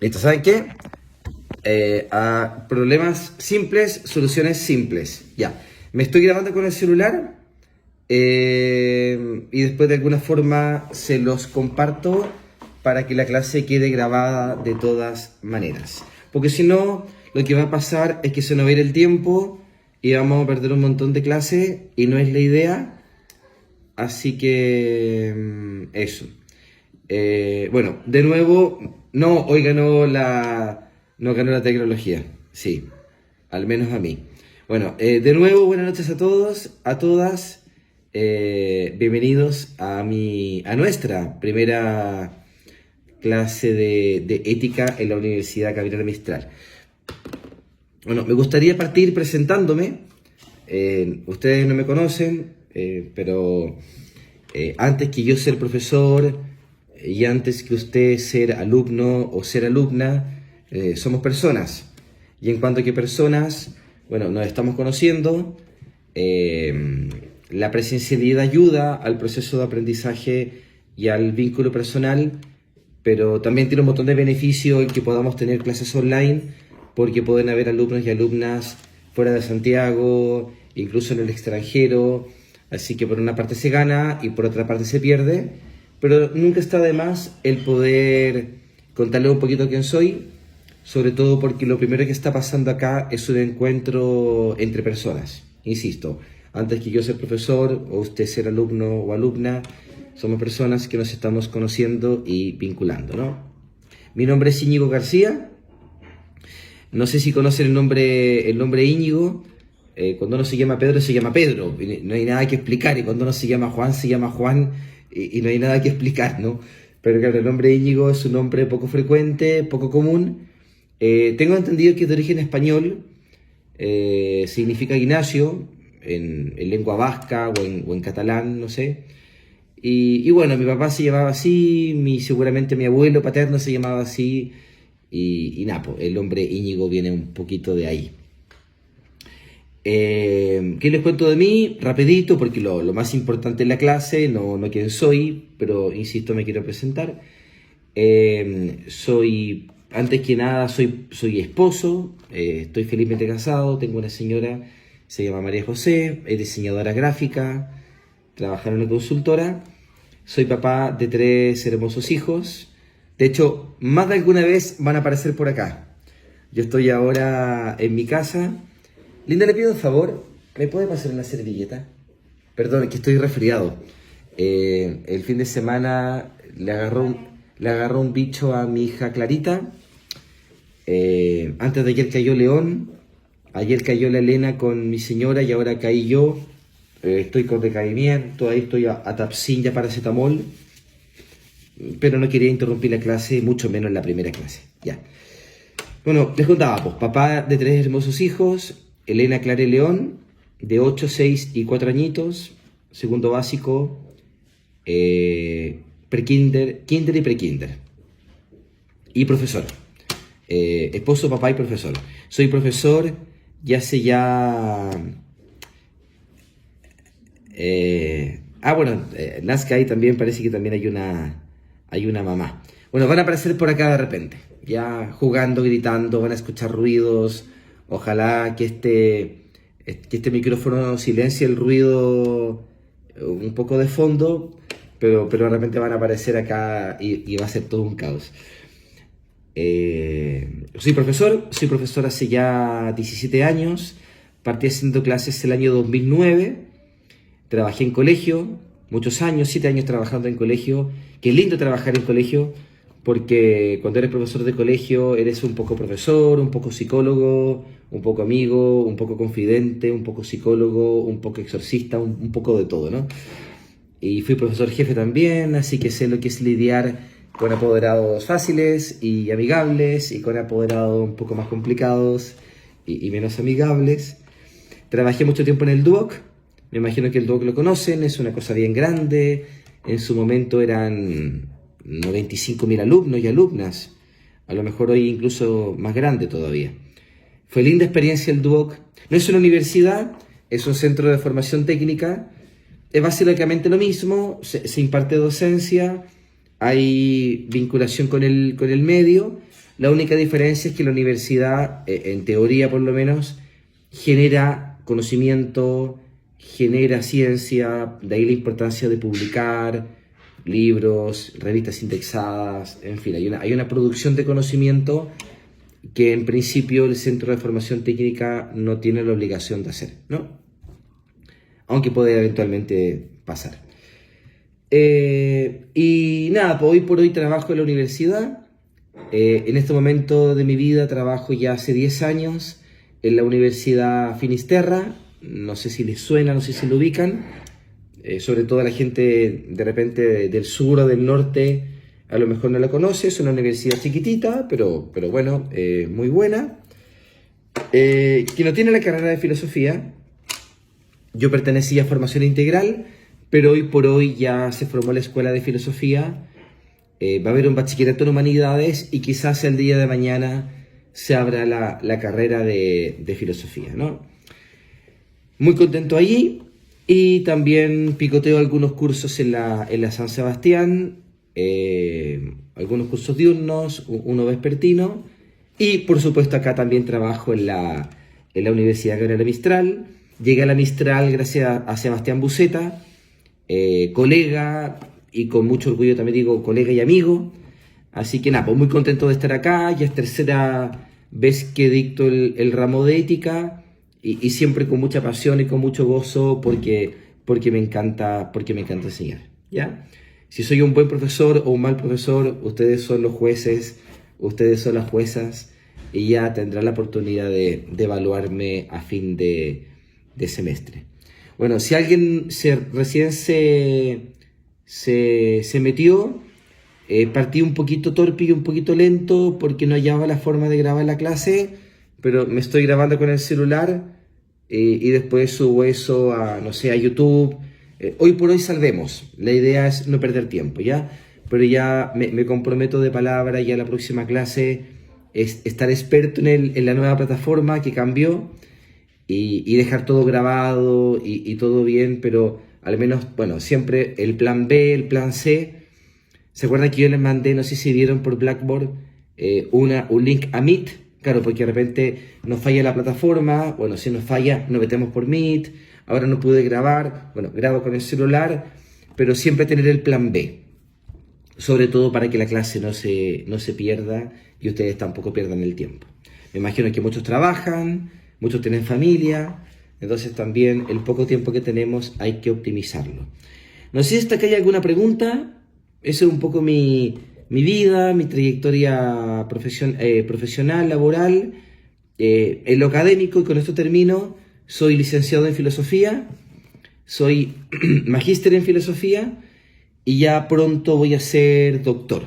Listo, ¿saben qué? A problemas simples, soluciones simples. Ya. Me estoy grabando con el celular y después de alguna forma se los comparto para que la clase quede grabada de todas maneras. Porque si no, lo que va a pasar es que se nos va a ir el tiempo y vamos a perder un montón de clase y no es la idea. Así que eso. Bueno, de nuevo, no, hoy no ganó la tecnología, sí, al menos a mí. Bueno, de nuevo, buenas noches a todos, a todas, bienvenidos a nuestra primera clase de ética en la Universidad Gabriela Mistral. Bueno, me gustaría partir presentándome. Ustedes no me conocen, pero antes que yo ser profesor y antes que usted ser alumno o ser alumna, somos personas. Y en cuanto a que personas, bueno, nos estamos conociendo, la presencialidad ayuda al proceso de aprendizaje y al vínculo personal, pero también tiene un montón de beneficios en que podamos tener clases online, porque pueden haber alumnos y alumnas fuera de Santiago, incluso en el extranjero, así que por una parte se gana y por otra parte se pierde, pero nunca está de más el poder contarle un poquito quién soy, sobre todo porque lo primero que está pasando acá es un encuentro entre personas, insisto, antes que yo ser profesor o usted ser alumno o alumna, somos personas que nos estamos conociendo y vinculando, ¿no? Mi nombre es Íñigo García. No sé si conocen el nombre Íñigo. Cuando uno se llama Pedro, se llama Pedro. No hay nada que explicar. Y cuando uno se llama Juan, y no hay nada que explicar, ¿no? Pero claro, el nombre Íñigo es un nombre poco frecuente, poco común. Tengo entendido que es de origen español. Significa Ignacio, en lengua vasca o en catalán, no sé. Y bueno, mi papá se llamaba así, seguramente mi abuelo paterno se llamaba así. Y Napo, el nombre Íñigo viene un poquito de ahí. ¿Qué les cuento de mí? Rapidito, porque lo más importante en la clase, no quién soy, pero insisto, me quiero presentar. Antes que nada, soy esposo, estoy felizmente casado, tengo una señora, se llama María José, es diseñadora gráfica, trabaja en una consultora, soy papá de 3 hermosos hijos. De hecho, más de alguna vez van a aparecer por acá. Yo estoy ahora en mi casa. Linda, le pido un favor. ¿Me puede pasar una servilleta? Perdón, que estoy resfriado. El fin de semana le agarró un bicho a mi hija Clarita. Antes de ayer cayó León. Ayer cayó la Elena con mi señora y ahora caí yo. Estoy con decaimiento. Ahí estoy a tapsin ya paracetamol. Pero no quería interrumpir la clase, mucho menos la primera clase. Ya. Bueno, les contaba, pues, papá de 3 hermosos hijos, Elena, Clara y León, de 8, 6 y 4 añitos, segundo básico, prekinder, kinder y prekinder. Y profesor. Esposo, papá y profesor. Soy profesor ya hace ya... Nazca ahí también parece que también hay una mamá. Bueno, van a aparecer por acá de repente, ya jugando, gritando, van a escuchar ruidos. Ojalá que este micrófono silencie el ruido un poco de fondo, pero de repente van a aparecer acá y va a ser todo un caos. Soy profesor hace ya 17 años, partí haciendo clases el año 2009, trabajé en colegio, muchos años, 7 años trabajando en colegio. Qué lindo trabajar en colegio, porque cuando eres profesor de colegio eres un poco profesor, un poco psicólogo, un poco amigo, un poco confidente, un poco psicólogo, un poco exorcista, un poco de todo, ¿no? Y fui profesor jefe también, así que sé lo que es lidiar con apoderados fáciles y amigables y con apoderados un poco más complicados y menos amigables. Trabajé mucho tiempo en el Duoc. Me imagino que el Duoc lo conocen, es una cosa bien grande. En su momento eran 95.000 alumnos y alumnas. A lo mejor hoy incluso más grande todavía. Fue linda experiencia el Duoc. No es una universidad, es un centro de formación técnica. Es básicamente lo mismo, se imparte docencia, hay vinculación con el medio, La única diferencia es que la universidad, en teoría por lo menos, genera conocimiento, genera ciencia, de ahí la importancia de publicar libros, revistas indexadas, en fin, hay una producción de conocimiento que en principio el Centro de Formación Técnica no tiene la obligación de hacer, ¿no? Aunque puede eventualmente pasar. Y nada, pues hoy por hoy trabajo en la universidad. En este momento de mi vida trabajo ya hace 10 años en la Universidad Finisterra. No sé si les suena, no sé si lo ubican. Sobre todo la gente de repente del sur o del norte a lo mejor no la conoce. Es una universidad chiquitita, pero bueno, muy buena. Que no tiene la carrera de filosofía. Yo pertenecía a formación integral, pero hoy por hoy ya se formó la escuela de filosofía. Va a haber un bachillerato en humanidades y quizás el día de mañana se abra la carrera de filosofía, ¿no? Muy contento allí. Y también picoteo algunos cursos en la San Sebastián, algunos cursos diurnos, uno vespertino, y por supuesto acá también trabajo en la Universidad Gabriela Mistral. Llegué a la Mistral gracias a Sebastián Buceta, colega, y con mucho orgullo también digo colega y amigo. Así que nada, pues muy contento de estar acá. Ya es tercera vez que dicto el ramo de ética. Y siempre con mucha pasión y con mucho gozo porque me encanta enseñar, ¿ya? Si soy un buen profesor o un mal profesor, ustedes son los jueces, ustedes son las juezas y ya tendrán la oportunidad de evaluarme a fin de semestre. Bueno, si alguien recién se metió, partí un poquito torpe y un poquito lento porque no hallaba la forma de grabar la clase, pero me estoy grabando con el celular y después subo eso a, no sé, a YouTube. Hoy por hoy salvemos. La idea es no perder tiempo, ¿ya? Pero ya me comprometo de palabra, ya la próxima clase es estar experto en la nueva plataforma que cambió y dejar todo grabado y todo bien, pero al menos, bueno, siempre el plan B, el plan C. ¿Se acuerdan que yo les mandé, no sé si vieron por Blackboard, un link a Meet? Claro, porque de repente nos falla la plataforma, bueno, si nos falla, nos metemos por Meet, ahora no pude grabar, bueno, grabo con el celular, pero siempre tener el plan B, sobre todo para que la clase no se pierda y ustedes tampoco pierdan el tiempo. Me imagino que muchos trabajan, muchos tienen familia, entonces también el poco tiempo que tenemos hay que optimizarlo. No sé si hasta acá hay alguna pregunta. Esa es un poco mi vida, mi trayectoria profesional, laboral. En lo académico, y con esto termino, soy licenciado en filosofía, soy magíster en filosofía y ya pronto voy a ser doctor.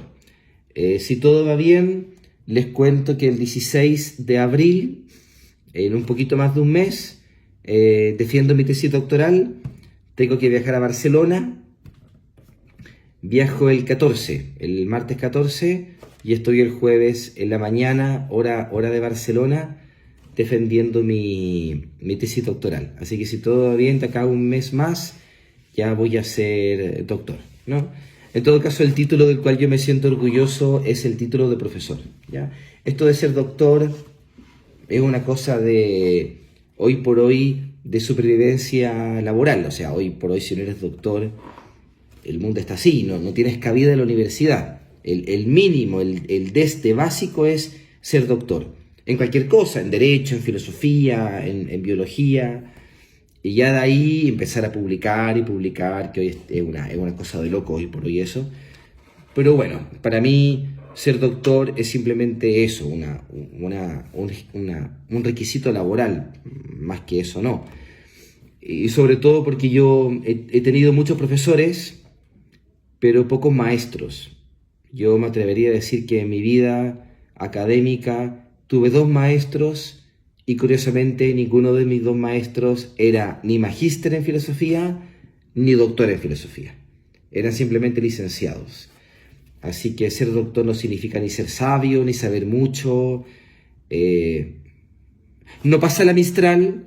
Si todo va bien, les cuento que el 16 de abril, en un poquito más de un mes, defiendo mi tesis doctoral. Tengo que viajar a Barcelona. Viajo el martes 14, y estoy el jueves en la mañana, hora de Barcelona, defendiendo mi tesis doctoral. Así que si todo va bien, de acá a un mes más, ya voy a ser doctor, ¿no? En todo caso, el título del cual yo me siento orgulloso es el título de profesor, ¿ya? Esto de ser doctor es una cosa de, hoy por hoy, de supervivencia laboral. O sea, hoy por hoy, si no eres doctor, el mundo está así, no tienes cabida en la universidad. El mínimo, el desde básico es ser doctor. En cualquier cosa, en derecho, en filosofía, en biología. Y ya de ahí empezar a publicar, que hoy es una cosa de loco hoy por hoy eso. Pero bueno, para mí ser doctor es simplemente eso, un requisito laboral, más que eso no. Y sobre todo porque yo he tenido muchos profesores, pero pocos maestros. Yo me atrevería a decir que en mi vida académica tuve 2 maestros y curiosamente ninguno de mis 2 maestros era ni magíster en filosofía ni doctor en filosofía. Eran simplemente licenciados. Así que ser doctor no significa ni ser sabio, ni saber mucho. No pasa la Mistral,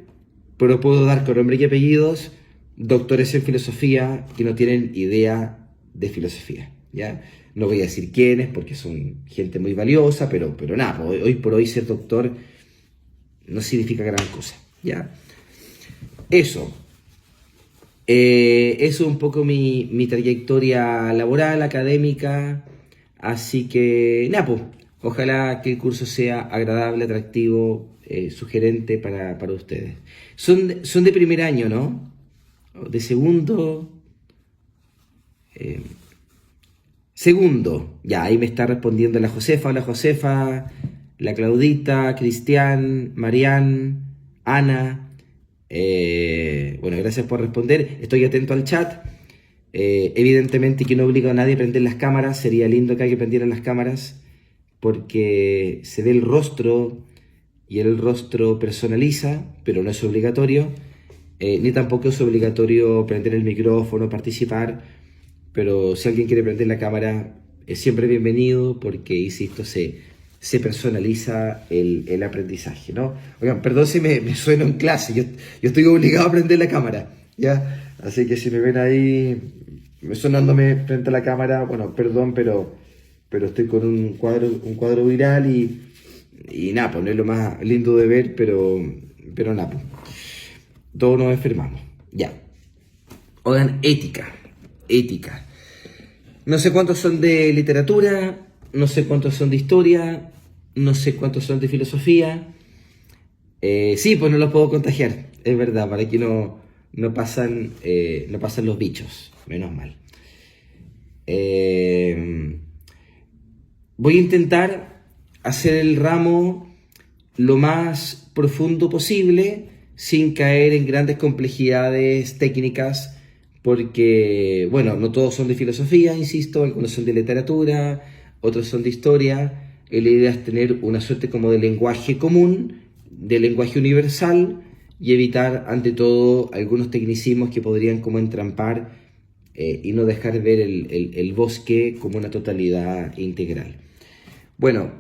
pero puedo dar con nombre y apellidos doctores en filosofía que no tienen idea de filosofía, ¿ya? No voy a decir quiénes porque son gente muy valiosa, pero nada, hoy por hoy ser doctor no significa gran cosa, ¿ya? Eso. Eso es un poco mi trayectoria laboral, académica, así que nada, pues, ojalá que el curso sea agradable, atractivo, sugerente para ustedes. Son de primer año, ¿no? De segundo. Segundo, ya ahí me está respondiendo la Josefa, hola Josefa, la Claudita, Cristian, Marián, Ana. Bueno, gracias por responder. Estoy atento al chat. Evidentemente que no obligo a nadie a prender las cámaras. Sería lindo que alguien prendiera las cámaras porque se ve el rostro y el rostro personaliza, pero no es obligatorio. Ni tampoco es obligatorio prender el micrófono, participar. Pero si alguien quiere prender la cámara, es siempre bienvenido porque, insisto, se personaliza el aprendizaje, ¿no? Oigan, perdón si me sueno en clase, yo estoy obligado a prender la cámara, ¿ya? Así que si me ven ahí sonándome frente a la cámara, bueno, perdón, pero estoy con un cuadro viral y nada, pues no es lo más lindo de ver, pero nada, pues, todos nos enfermamos, ya. Oigan, ética. No sé cuántos son de literatura, no sé cuántos son de historia, no sé cuántos son de filosofía. Sí, pues no los puedo contagiar, es verdad, para aquí no pasan los bichos, menos mal. Voy a intentar hacer el ramo lo más profundo posible, sin caer en grandes complejidades técnicas, porque, bueno, no todos son de filosofía, insisto, algunos son de literatura, otros son de historia. La idea es tener una suerte como de lenguaje común, de lenguaje universal, y evitar, ante todo, algunos tecnicismos que podrían como entrampar y no dejar ver el bosque como una totalidad integral. Bueno,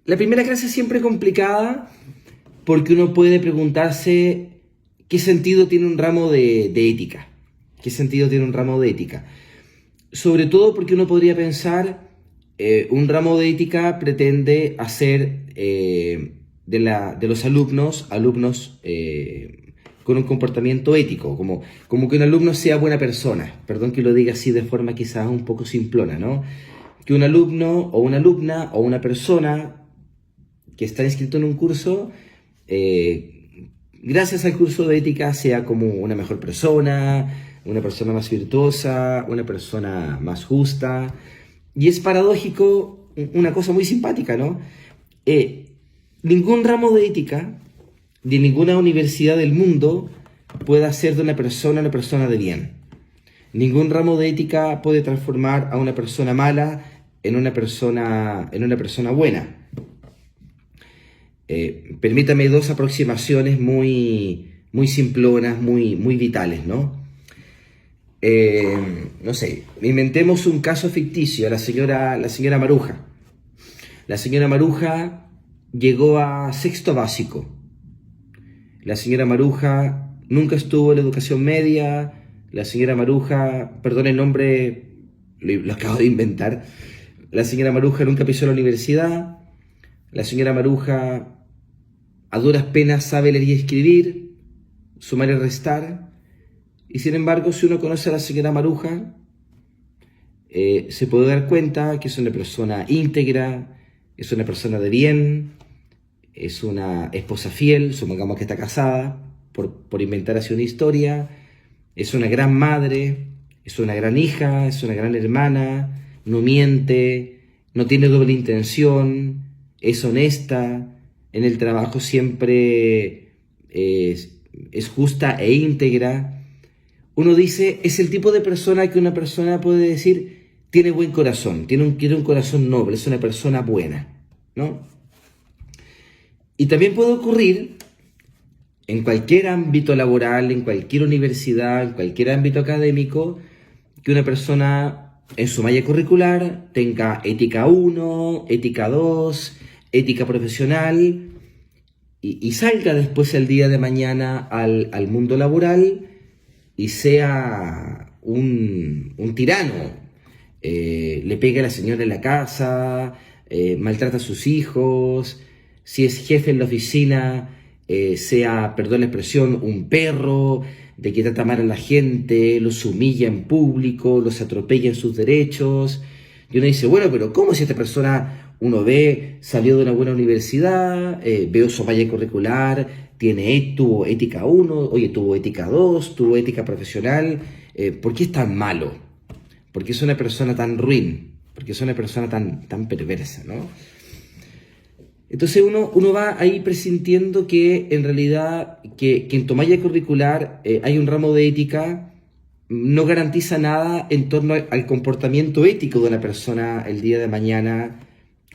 la primera clase es siempre complicada porque uno puede preguntarse ¿qué sentido tiene un ramo de ética? ¿Qué sentido tiene un ramo de ética? Sobre todo porque uno podría pensar, un ramo de ética pretende hacer de los alumnos con un comportamiento ético, como que un alumno sea buena persona. Perdón que lo diga así de forma quizás un poco simplona, ¿no? Que un alumno o una alumna o una persona que está inscrito en un curso, gracias al curso de ética sea como una mejor persona, una persona más virtuosa, una persona más justa. Y es paradójico, una cosa muy simpática, ¿no? Ningún ramo de ética de ninguna universidad del mundo puede hacer de una persona de bien. Ningún ramo de ética puede transformar a una persona mala en una persona buena. Permítame dos aproximaciones muy simplonas, muy vitales, ¿no? No sé, inventemos un caso ficticio, la señora Maruja. La señora Maruja llegó a sexto básico. La señora Maruja nunca estuvo en la educación media. La señora Maruja, perdón el nombre, lo acabo de inventar. La señora Maruja nunca pisó la universidad. La señora Maruja a duras penas sabe leer y escribir, sumar y restar. Y sin embargo, si uno conoce a la señora Maruja, se puede dar cuenta que es una persona íntegra, es una persona de bien, es una esposa fiel, supongamos que está casada, por inventar así una historia, es una gran madre, es una gran hija, es una gran hermana, no miente, no tiene doble intención, es honesta, en el trabajo siempre es justa e íntegra. Uno dice, es el tipo de persona que una persona puede decir, tiene buen corazón, tiene un corazón noble, es una persona buena, ¿no? Y también puede ocurrir en cualquier ámbito laboral, en cualquier universidad, en cualquier ámbito académico, que una persona en su malla curricular tenga ética 1, ética 2, ética profesional, y salga después el día de mañana al mundo laboral y sea un tirano, le pega a la señora en la casa, maltrata a sus hijos, si es jefe en la oficina, sea, perdón la expresión, un perro, de que trata mal a la gente, los humilla en público, los atropella en sus derechos. Y uno dice, bueno, pero ¿cómo si esta persona, uno ve, salió de una buena universidad, veo su malla curricular, tuvo ética 1, oye, tuvo ética 2, tuvo ética profesional, ¿por qué es tan malo? ¿Por qué es una persona tan ruin? ¿Por qué es una persona tan perversa, ¿no? Entonces uno va ahí presintiendo que en realidad que en tu malla curricular hay un ramo de ética, no garantiza nada en torno al comportamiento ético de una persona el día de mañana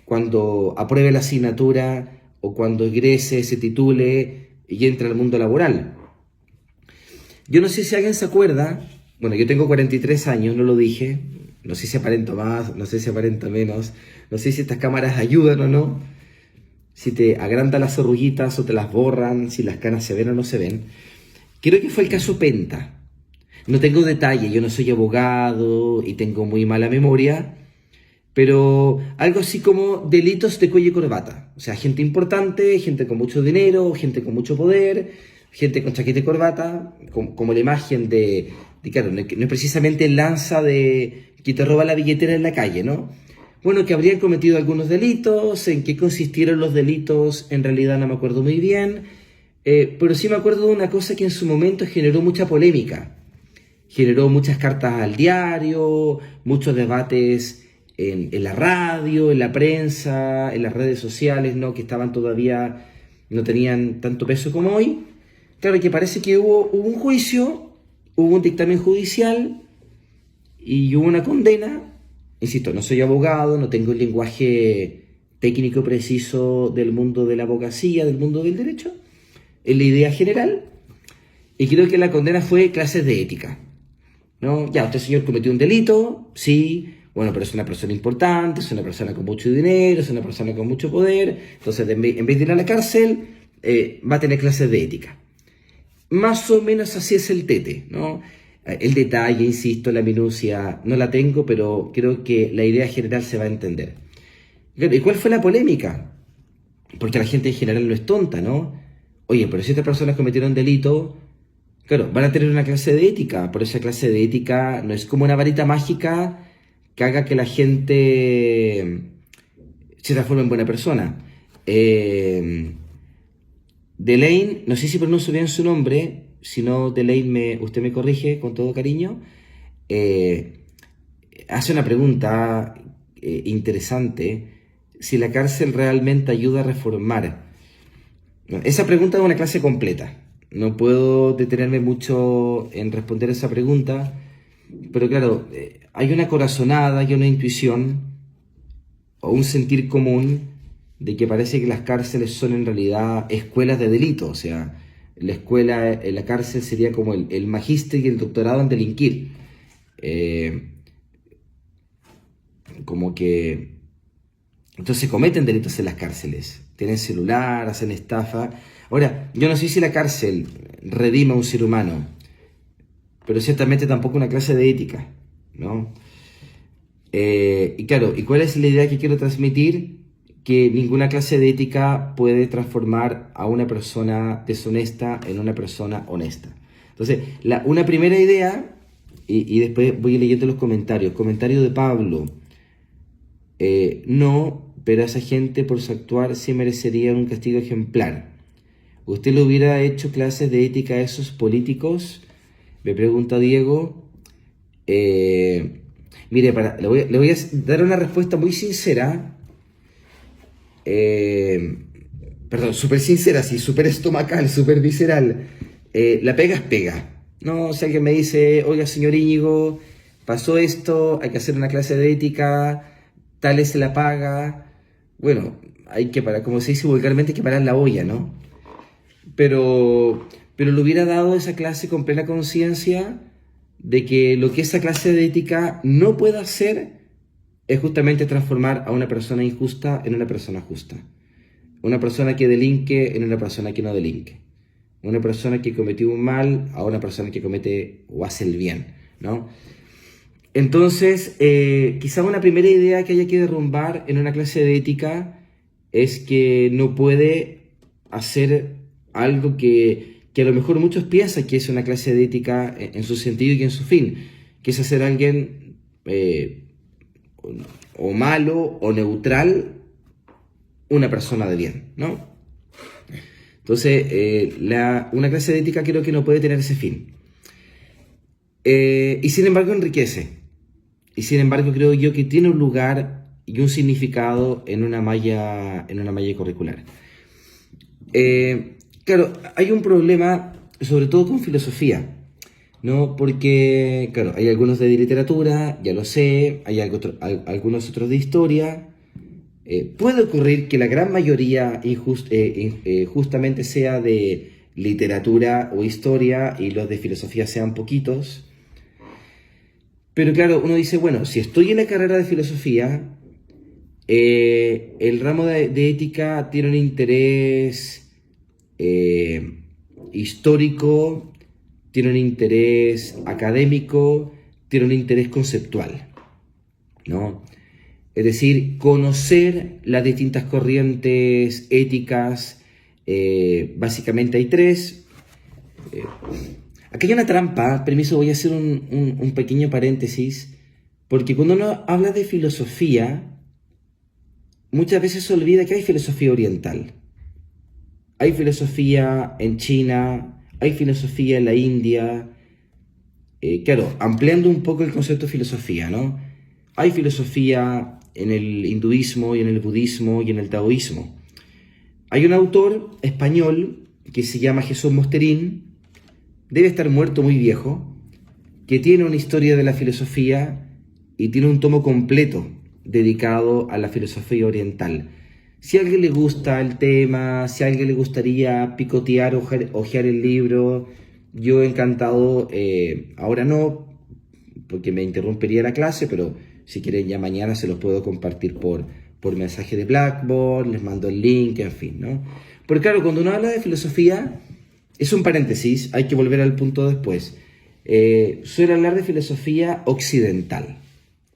cuando apruebe la asignatura o cuando egrese, se titule y entre al mundo laboral. Yo no sé si alguien se acuerda, bueno, yo tengo 43 años, no lo dije, no sé si aparento más, no sé si aparento menos, no sé si estas cámaras ayudan o no, si te agrandan las arruguitas o te las borran, si las canas se ven o no se ven. Creo que fue el caso Penta. No tengo detalle, yo no soy abogado y tengo muy mala memoria, pero algo así como delitos de cuello y corbata. O sea, gente importante, gente con mucho dinero, gente con mucho poder, gente con chaqueta y corbata, como la imagen claro, no es precisamente el lanza de que te roba la billetera en la calle, ¿no? Bueno, que habrían cometido algunos delitos, en qué consistieron los delitos, en realidad no me acuerdo muy bien, pero sí me acuerdo de una cosa que en su momento generó mucha polémica, generó muchas cartas al diario, muchos debates en la radio, en la prensa, en las redes sociales, ¿no? Que estaban todavía, no tenían tanto peso como hoy. Claro que parece que hubo un juicio, hubo un dictamen judicial y hubo una condena. Insisto, no soy abogado, no tengo el lenguaje técnico preciso del mundo de la abogacía, del mundo del derecho, es la idea general, y creo que la condena fue clases de ética, ¿no? Ya, usted señor cometió un delito, sí, bueno, pero es una persona importante, es una persona con mucho dinero, es una persona con mucho poder, entonces en vez de ir a la cárcel, va a tener clases de ética. Más o menos así es el tete, ¿no? El detalle, insisto, la minucia, no la tengo, pero creo que la idea general se va a entender. ¿Y cuál fue la polémica? Porque la gente en general no es tonta, ¿no? Oye, pero si estas personas cometieron delito, claro, van a tener una clase de ética, pero esa clase de ética no es como una varita mágica que haga que la gente se transforme en buena persona. Delaine, no sé si pronuncio bien su nombre, si no, Delaine, usted me corrige con todo cariño, hace una pregunta interesante, si la cárcel realmente ayuda a reformar. Esa pregunta es una clase completa, no puedo detenerme mucho en responder esa pregunta, pero claro, hay una corazonada, hay una intuición o un sentir común de que parece que las cárceles son en realidad escuelas de delito, o sea, la escuela, la cárcel sería como el magíster y el doctorado en delinquir. Como que entonces cometen delitos en las cárceles, tienen celular, hacen estafa. Ahora, yo no sé si la cárcel redime a un ser humano, pero ciertamente tampoco una clase de ética, ¿no? Y claro, ¿y cuál es la idea que quiero transmitir? Que ninguna clase de ética puede transformar a una persona deshonesta en una persona honesta. Entonces, una primera idea, y después voy leyendo los comentarios. Comentario de Pablo. No, pero a esa gente por su actuar sí merecería un castigo ejemplar. ¿Usted le hubiera hecho clases de ética a esos políticos? Me pregunta Diego. Mire, le voy a dar una respuesta muy sincera. Perdón, súper sincera, sí, súper estomacal, súper visceral. La pega es pega. No, si alguien me dice, oiga, señor Íñigo, pasó esto, hay que hacer una clase de ética, tal es la paga. Bueno, hay que parar, como se dice vulgarmente, hay que parar la olla, ¿no? Pero le hubiera dado esa clase con plena conciencia de que lo que esa clase de ética no puede hacer es justamente transformar a una persona injusta en una persona justa. Una persona que delinque en una persona que no delinque. Una persona que cometió un mal a una persona que comete o hace el bien. ¿no? Entonces, quizá una primera idea que haya que derrumbar en una clase de ética es que no puede hacer algo que a lo mejor muchos piensan que es una clase de ética en su sentido y en su fin, que es hacer a alguien o malo o neutral una persona de bien, ¿no? Entonces, una clase de ética creo que no puede tener ese fin. Y sin embargo enriquece. Y sin embargo creo yo que tiene un lugar y un significado en una malla curricular. Claro, hay un problema sobre todo con filosofía, ¿no? Porque, claro, hay algunos de literatura, ya lo sé, hay algunos otros de historia. Puede ocurrir que la gran mayoría justamente sea de literatura o historia y los de filosofía sean poquitos. Pero claro, uno dice, bueno, si estoy en la carrera de filosofía, el ramo de ética tiene un interés histórico, tiene un interés académico, tiene un interés conceptual, ¿no? Es decir, conocer las distintas corrientes éticas, básicamente hay tres. Aquí hay una trampa, permiso, voy a hacer un pequeño paréntesis, porque cuando uno habla de filosofía, muchas veces se olvida que hay filosofía oriental. Hay filosofía en China, hay filosofía en la India. Claro, ampliando un poco el concepto de filosofía, ¿no? Hay filosofía en el hinduismo y en el budismo y en el taoísmo. Hay un autor español que se llama Jesús Mosterín, debe estar muerto muy viejo, que tiene una historia de la filosofía y tiene un tomo completo dedicado a la filosofía oriental. Si a alguien le gusta el tema, si a alguien le gustaría picotear, hojear el libro, yo encantado, ahora no, porque me interrumpiría la clase, pero si quieren ya mañana se los puedo compartir por mensaje de Blackboard, les mando el link, en fin, ¿no? Porque claro, cuando uno habla de filosofía, es un paréntesis, hay que volver al punto después. Suele hablar de filosofía occidental,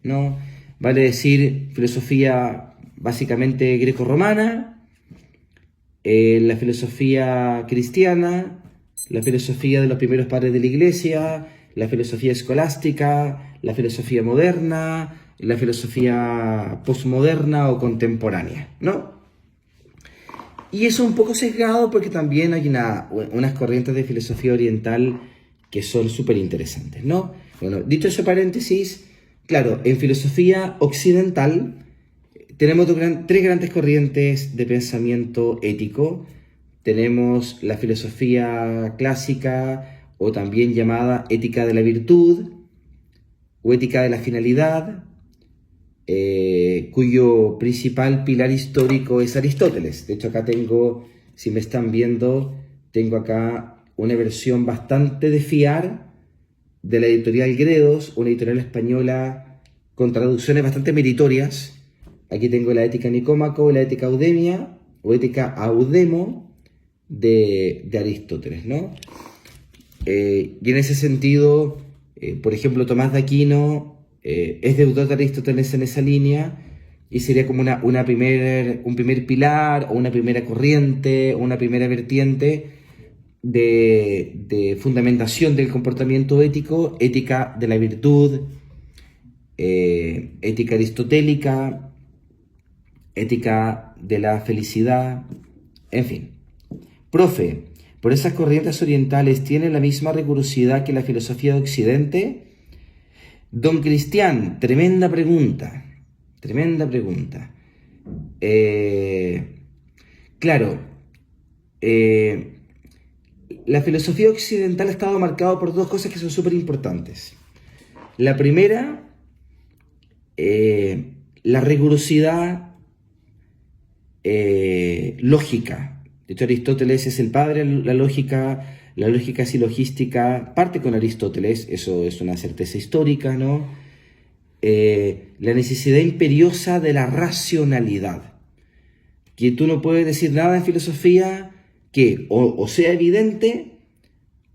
¿no? Vale decir filosofía básicamente greco-romana, la filosofía cristiana, la filosofía de los primeros padres de la iglesia, la filosofía escolástica, la filosofía moderna, la filosofía posmoderna o contemporánea, ¿no? Y eso un poco sesgado porque también hay unas corrientes de filosofía oriental que son súper interesantes, ¿no? Bueno, dicho ese paréntesis, claro, en filosofía occidental tenemos tres grandes corrientes de pensamiento ético. Tenemos la filosofía clásica o también llamada ética de la virtud o ética de la finalidad, cuyo principal pilar histórico es Aristóteles. De hecho, acá tengo, si me están viendo, tengo acá una versión bastante de fiar de la editorial Gredos, una editorial española con traducciones bastante meritorias. Aquí tengo la Ética Nicómaco, la Ética Eudemia o Ética Audemo de Aristóteles, ¿no? Y en ese sentido, por ejemplo, Tomás de Aquino es deudor de Aristóteles en esa línea y sería como un primer pilar o una primera corriente o una primera vertiente de fundamentación del comportamiento ético, ética de la virtud, ética aristotélica, ética de la felicidad, en fin. Profe, ¿por esas corrientes orientales tienen la misma rigurosidad que la filosofía de Occidente? Don Cristian, tremenda pregunta. Claro, la filosofía occidental ha estado marcada por dos cosas que son súper importantes. La primera, la rigurosidad lógica. De hecho, Aristóteles es el padre de la lógica silogística parte con Aristóteles, eso es una certeza histórica, ¿no? La necesidad imperiosa de la racionalidad, que tú no puedes decir nada en filosofía que o sea evidente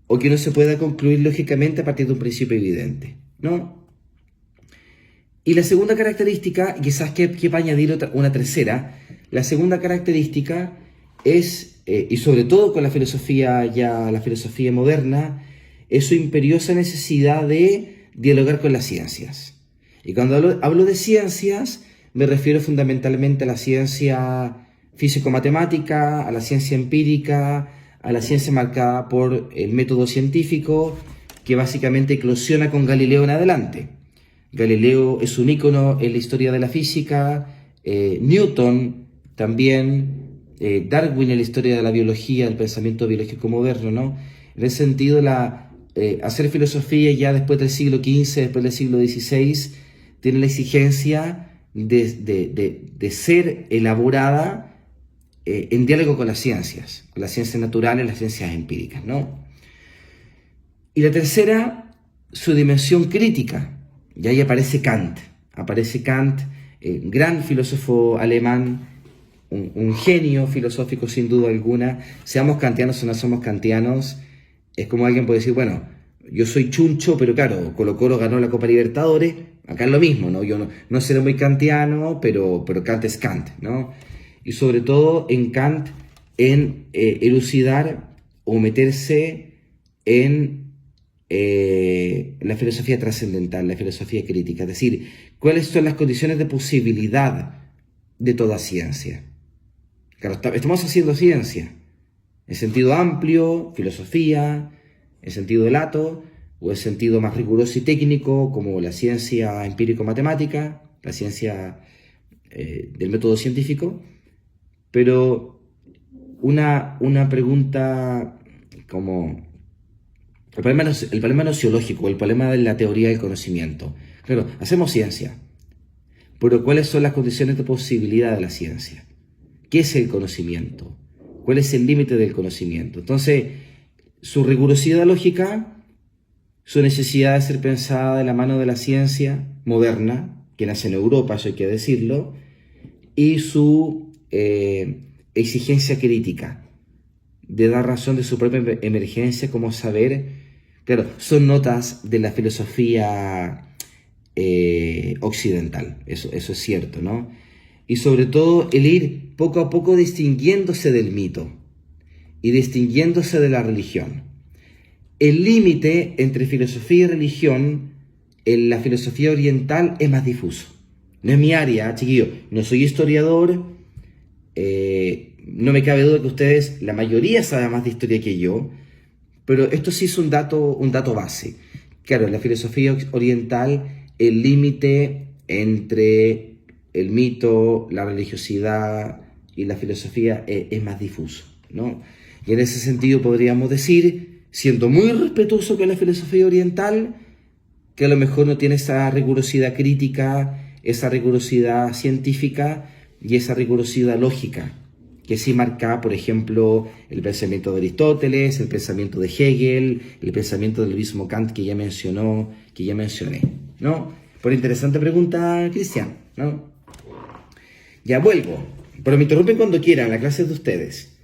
o que no se pueda concluir lógicamente a partir de un principio evidente, ¿no? Y la segunda característica, quizás que para añadir una tercera, la segunda característica es, y sobre todo con la filosofía moderna, es su imperiosa necesidad de dialogar con las ciencias. Y cuando hablo de ciencias, me refiero fundamentalmente a la ciencia físico-matemática, a la ciencia empírica, a la ciencia marcada por el método científico, que básicamente eclosiona con Galileo en adelante. Galileo es un ícono en la historia de la física, Newton también, Darwin en la historia de la biología, del pensamiento biológico moderno, ¿no? En ese sentido, hacer filosofía ya después del siglo XV, después del siglo XVI, tiene la exigencia de ser elaborada en diálogo con las ciencias naturales, las ciencias empíricas, ¿no? Y la tercera, su dimensión crítica. Y ahí aparece Kant, gran filósofo alemán, un genio filosófico sin duda alguna. Seamos kantianos o no somos kantianos, es como alguien puede decir, bueno, yo soy chuncho, pero claro, Colo-Colo ganó la Copa Libertadores, acá es lo mismo, ¿no? Yo no seré muy kantiano, pero Kant es Kant, ¿no? Y sobre todo en Kant, en elucidar o meterse en la filosofía trascendental, la filosofía crítica, es decir, cuáles son las condiciones de posibilidad de toda ciencia. Claro, estamos haciendo ciencia en sentido amplio, filosofía, en sentido lato, o en sentido más riguroso y técnico, como la ciencia empírico-matemática, la ciencia del método científico. Pero una pregunta como el problema nociológico, el problema de la teoría del conocimiento. Claro, hacemos ciencia, pero ¿cuáles son las condiciones de posibilidad de la ciencia? ¿Qué es el conocimiento? ¿Cuál es el límite del conocimiento? Entonces, su rigurosidad lógica, su necesidad de ser pensada de la mano de la ciencia moderna, que nace en Europa, eso hay que decirlo, y su exigencia crítica, de dar razón de su propia emergencia como saber. Claro, son notas de la filosofía occidental, eso es cierto, ¿no? Y sobre todo el ir poco a poco distinguiéndose del mito y distinguiéndose de la religión. El límite entre filosofía y religión en la filosofía oriental es más difuso. No es mi área, chiquillo, no soy historiador, no me cabe duda que ustedes, la mayoría sabe más de historia que yo, pero esto sí es un dato base. Claro, en la filosofía oriental el límite entre el mito, la religiosidad y la filosofía es más difuso, ¿no? Y en ese sentido podríamos decir, siendo muy respetuoso con la filosofía oriental, que a lo mejor no tiene esa rigurosidad crítica, esa rigurosidad científica y esa rigurosidad lógica, que sí marca, por ejemplo, el pensamiento de Aristóteles, el pensamiento de Hegel, el pensamiento del mismo Kant que ya mencioné, ¿no? Por interesante pregunta, Cristian, ¿no? Ya vuelvo, pero me interrumpen cuando quieran, la clase es de ustedes.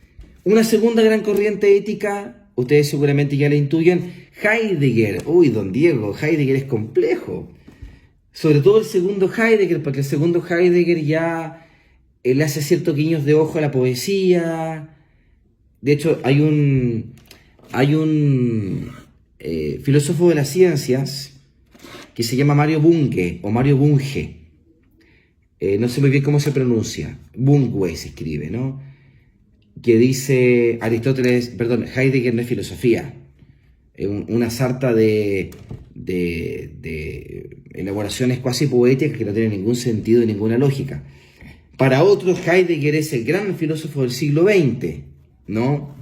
Una segunda gran corriente ética, ustedes seguramente ya la intuyen, Heidegger. Uy, don Diego, Heidegger es complejo. Sobre todo el segundo Heidegger, porque el segundo Heidegger ya le hace ciertos guiños de ojo a la poesía. De hecho, hay un filósofo de las ciencias que se llama Mario Bunge, o Mario Bunge. No sé muy bien cómo se pronuncia. Bunge se escribe, ¿no? Que dice Heidegger no es filosofía. Una sarta de elaboraciones cuasi poéticas que no tienen ningún sentido y ninguna lógica. Para otros, Heidegger es el gran filósofo del siglo XX, ¿no?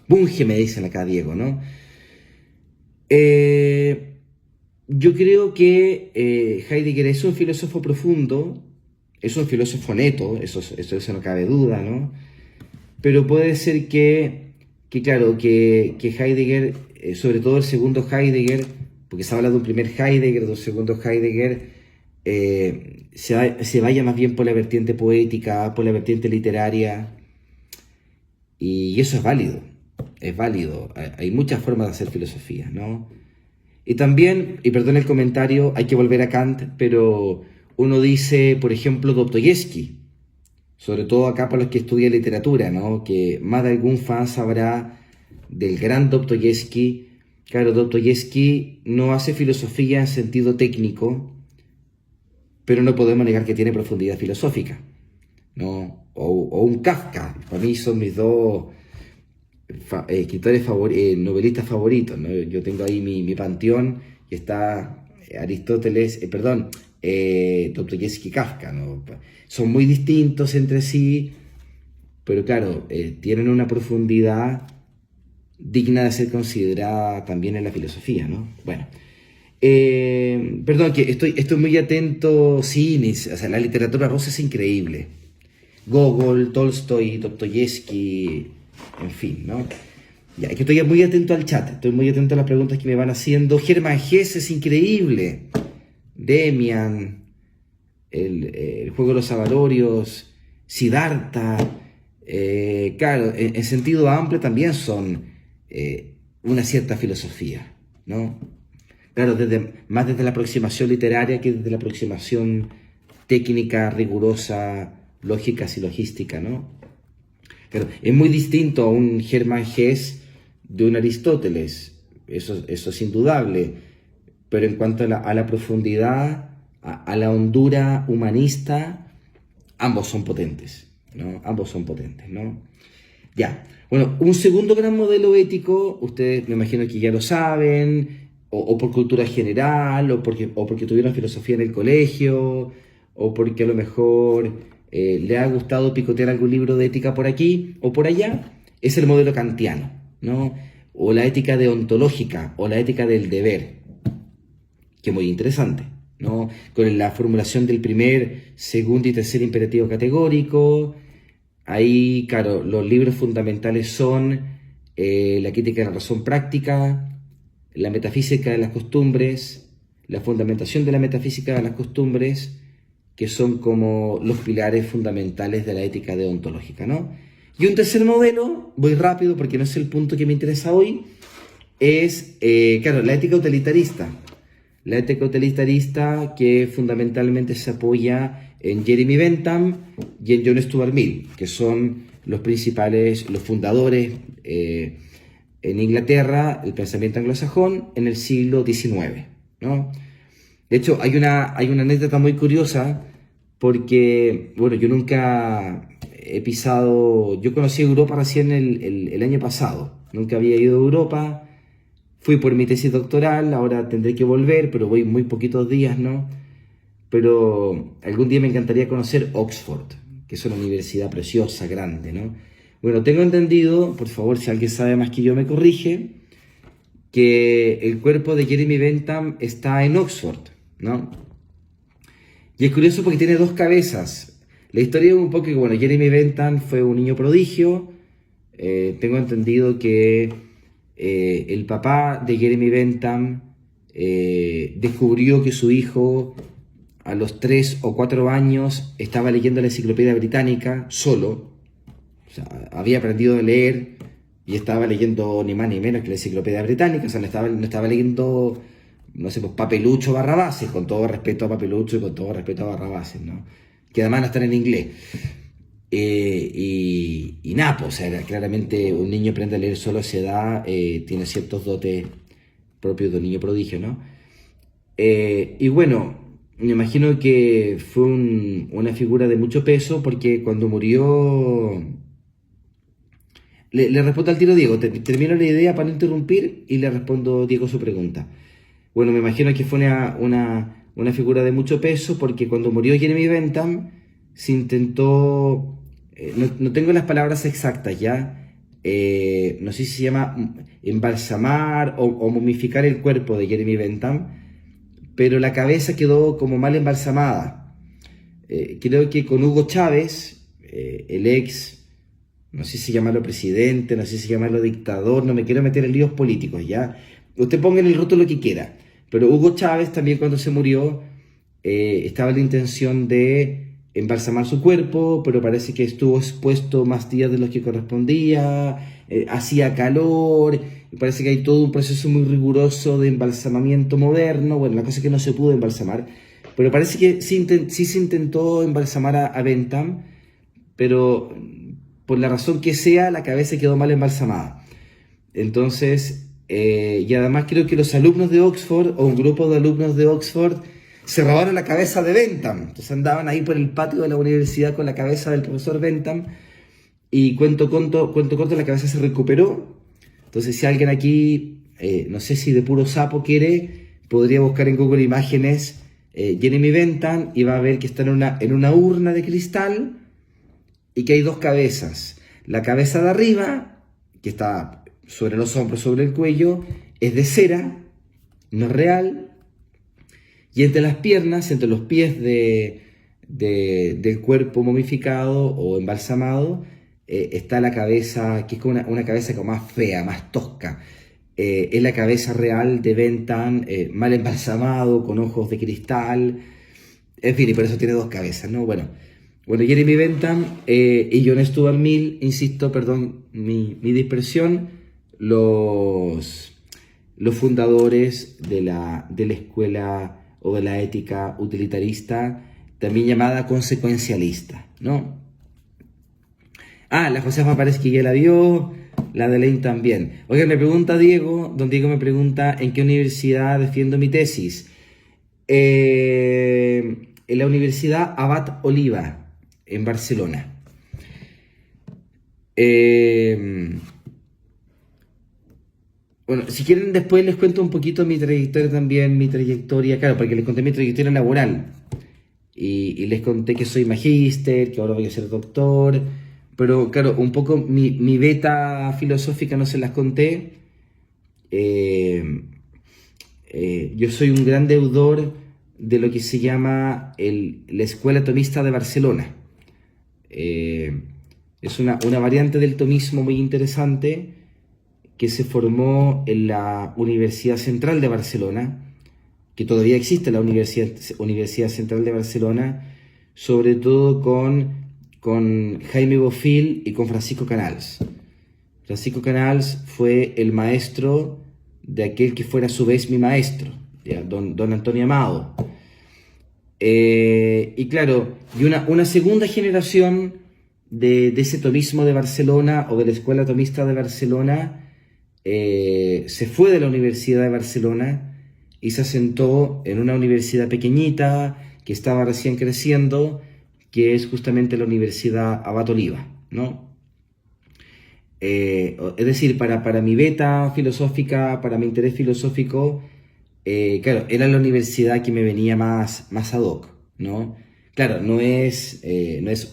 Bunge, me dicen acá, Diego, ¿no? Yo creo que Heidegger es un filósofo profundo, es un filósofo neto, eso no cabe duda, ¿no? Pero puede ser que Heidegger, sobre todo el segundo Heidegger, porque se habla de un primer Heidegger, de un segundo Heidegger, se vaya más bien por la vertiente poética, por la vertiente literaria, y eso es válido. es válido. Hay muchas formas de hacer filosofía, ¿no? Y también, y perdón el comentario, hay que volver a Kant, pero uno dice, por ejemplo, Dostoyevsky, sobre todo acá para los que estudian literatura, ¿no? Que más de algún fan sabrá del gran Dostoyevsky. Claro, Dostoyevsky no hace filosofía en sentido técnico, pero no podemos negar que tiene profundidad filosófica, ¿no? O un Kafka, para mí son mis dos escritores novelistas favoritos, ¿no? Yo tengo ahí mi panteón y está Aristóteles, Dostoyevsky, Kafka, ¿no? Son muy distintos entre sí, pero claro, tienen una profundidad digna de ser considerada también en la filosofía, ¿no? Bueno, perdón, que estoy muy atento, sí, o sea, la literatura rusa es increíble. Gogol, Tolstoy, Dostoyevsky, en fin, ¿no? Ya, es que estoy muy atento al chat, estoy muy atento a las preguntas que me van haciendo. Hermann Hesse es increíble. Demian, el juego de los avalorios, Siddhartha, claro, en sentido amplio también son una cierta filosofía, ¿no? Claro, más desde la aproximación literaria que desde la aproximación técnica, rigurosa, lógica y logística, ¿no? Claro, es muy distinto a un Hermann Hesse de un Aristóteles, eso es indudable, pero en cuanto a la profundidad, a la hondura humanista, ambos son potentes, ¿no? Ambos son potentes, ¿no? Ya, bueno, un segundo gran modelo ético, ustedes me imagino que ya lo saben, o por cultura general, o porque tuvieron filosofía en el colegio, o porque a lo mejor le ha gustado picotear algún libro de ética por aquí o por allá, es el modelo kantiano, ¿no? O la ética deontológica, o la ética del deber, que es muy interesante, ¿no? Con la formulación del primer, segundo y tercer imperativo categórico. Ahí, claro, los libros fundamentales son la crítica de la razón práctica, la metafísica de las costumbres, la fundamentación de la metafísica de las costumbres, que son como los pilares fundamentales de la ética deontológica, ¿no? Y un tercer modelo, voy rápido porque no es el punto que me interesa hoy, es, claro, la ética utilitarista. La ética utilitarista que fundamentalmente se apoya en Jeremy Bentham y en John Stuart Mill, que son los principales, los fundadores en Inglaterra, el pensamiento anglosajón en el siglo XIX, ¿no? De hecho, hay una anécdota muy curiosa porque, bueno, yo nunca he pisado, yo conocí Europa recién el año pasado, nunca había ido a Europa, fui por mi tesis doctoral, ahora tendré que volver, pero voy muy poquitos días, ¿no? Pero algún día me encantaría conocer Oxford, que es una universidad preciosa, grande, ¿no? Bueno, tengo entendido, por favor, si alguien sabe más que yo me corrige, que el cuerpo de Jeremy Bentham está en Oxford, ¿no? Y es curioso porque tiene dos cabezas. La historia es un poco que, bueno, Jeremy Bentham fue un niño prodigio. Tengo entendido que el papá de Jeremy Bentham descubrió que su hijo a los 3 o 4 años estaba leyendo la enciclopedia británica solo. O sea, había aprendido a leer y estaba leyendo ni más ni menos que la enciclopedia británica. O sea, no estaba leyendo, no sé, pues Papelucho Barrabases, con todo respeto a Papelucho y con todo respeto a Barrabases, ¿no? Que además no están en inglés. Y nada, pues, o sea, claramente un niño aprende a leer solo a esa edad, tiene ciertos dotes propios de un niño prodigio, ¿no? Y bueno, me imagino que fue una figura de mucho peso porque cuando murió... Le respondo al tiro Diego, termino la idea para no interrumpir y le respondo Diego su pregunta. Bueno, me imagino que fue una figura de mucho peso porque cuando murió Jeremy Bentham se intentó, no tengo las palabras exactas ya, no sé si se llama embalsamar o momificar el cuerpo de Jeremy Bentham, pero la cabeza quedó como mal embalsamada. Creo que con Hugo Chávez, el ex, no sé si llamarlo presidente, no sé si llamarlo dictador, no me quiero meter en líos políticos, ¿ya? Usted ponga en el rótulo lo que quiera. Pero Hugo Chávez también cuando se murió estaba la intención de embalsamar su cuerpo, pero parece que estuvo expuesto más días de los que correspondía, hacía calor, y parece que hay todo un proceso muy riguroso de embalsamamiento moderno. Bueno, la cosa es que no se pudo embalsamar, pero parece que sí se intentó embalsamar a Bentham, pero por la razón que sea, la cabeza quedó mal embalsamada. Entonces, y además creo que los alumnos de Oxford, o un grupo de alumnos de Oxford, se robaron la cabeza de Bentham. Entonces andaban ahí por el patio de la universidad con la cabeza del profesor Bentham, y cuento corto, la cabeza se recuperó. Entonces, si alguien aquí, no sé si de puro sapo quiere, podría buscar en Google Imágenes Jeremy Bentham, y va a ver que está en una urna de cristal, y que hay dos cabezas. La cabeza de arriba, que está sobre los hombros, sobre el cuello, es de cera, no es real. Y entre las piernas, entre los pies del cuerpo momificado o embalsamado, está la cabeza, que es como una cabeza como más fea, más tosca. Es la cabeza real de Bentham, mal embalsamado, con ojos de cristal. En fin, y por eso tiene dos cabezas, ¿no? Bueno, Jeremy Bentham y John Stuart Mill, insisto, perdón mi dispersión, los fundadores de la escuela o de la ética utilitarista, también llamada consecuencialista, ¿no? La Josefa parece que ya la vio, la de Lane también. Oigan, me pregunta Diego, don Diego me pregunta en qué universidad defiendo mi tesis. En la Universidad Abad Oliva, en Barcelona. Bueno, si quieren después les cuento un poquito mi trayectoria también, claro, porque les conté mi trayectoria laboral. Y les conté que soy magíster, que ahora voy a ser doctor, pero claro, un poco mi beta filosófica no se las conté. Yo soy un gran deudor de lo que se llama la Escuela Tomista de Barcelona. Es una variante del tomismo muy interesante que se formó en la Universidad Central de Barcelona, que todavía existe la Universidad Central de Barcelona, sobre todo con Jaime Bofill y con Francisco Canals. Francisco Canals fue el maestro de aquel que fuera a su vez mi maestro, don Antonio Amado. Y claro, y una segunda generación de ese tomismo de Barcelona, o de la Escuela Tomista de Barcelona, se fue de la Universidad de Barcelona y se asentó en una universidad pequeñita que estaba recién creciendo, que es justamente la Universidad Abad Oliva, ¿no? Es decir, para mi beta filosófica, para mi interés filosófico, claro, era la universidad que me venía más ad hoc, ¿no? Claro, no es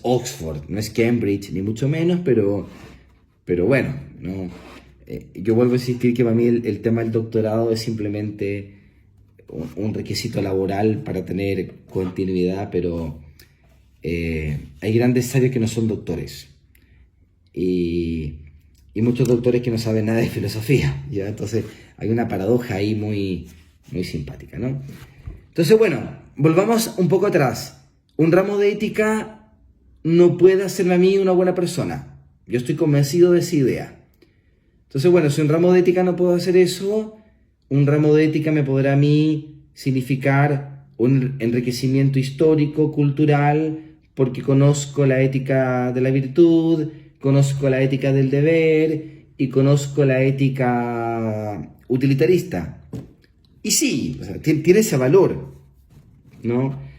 Oxford, no es Cambridge, ni mucho menos, pero bueno, ¿no? Yo vuelvo a insistir que para mí el tema del doctorado es simplemente un requisito laboral para tener continuidad, pero hay grandes sabios que no son doctores, y muchos doctores que no saben nada de filosofía, ¿ya? Entonces hay una paradoja ahí muy simpática, ¿no? Entonces, bueno, volvamos un poco atrás. Un ramo de ética no puede hacerme a mí una buena persona. Yo estoy convencido de esa idea. Entonces, bueno, si un ramo de ética no puedo hacer eso, un ramo de ética me podrá a mí significar un enriquecimiento histórico, cultural, porque conozco la ética de la virtud, conozco la ética del deber y conozco la ética utilitarista. Y sí, o sea, tiene ese valor, ¿no?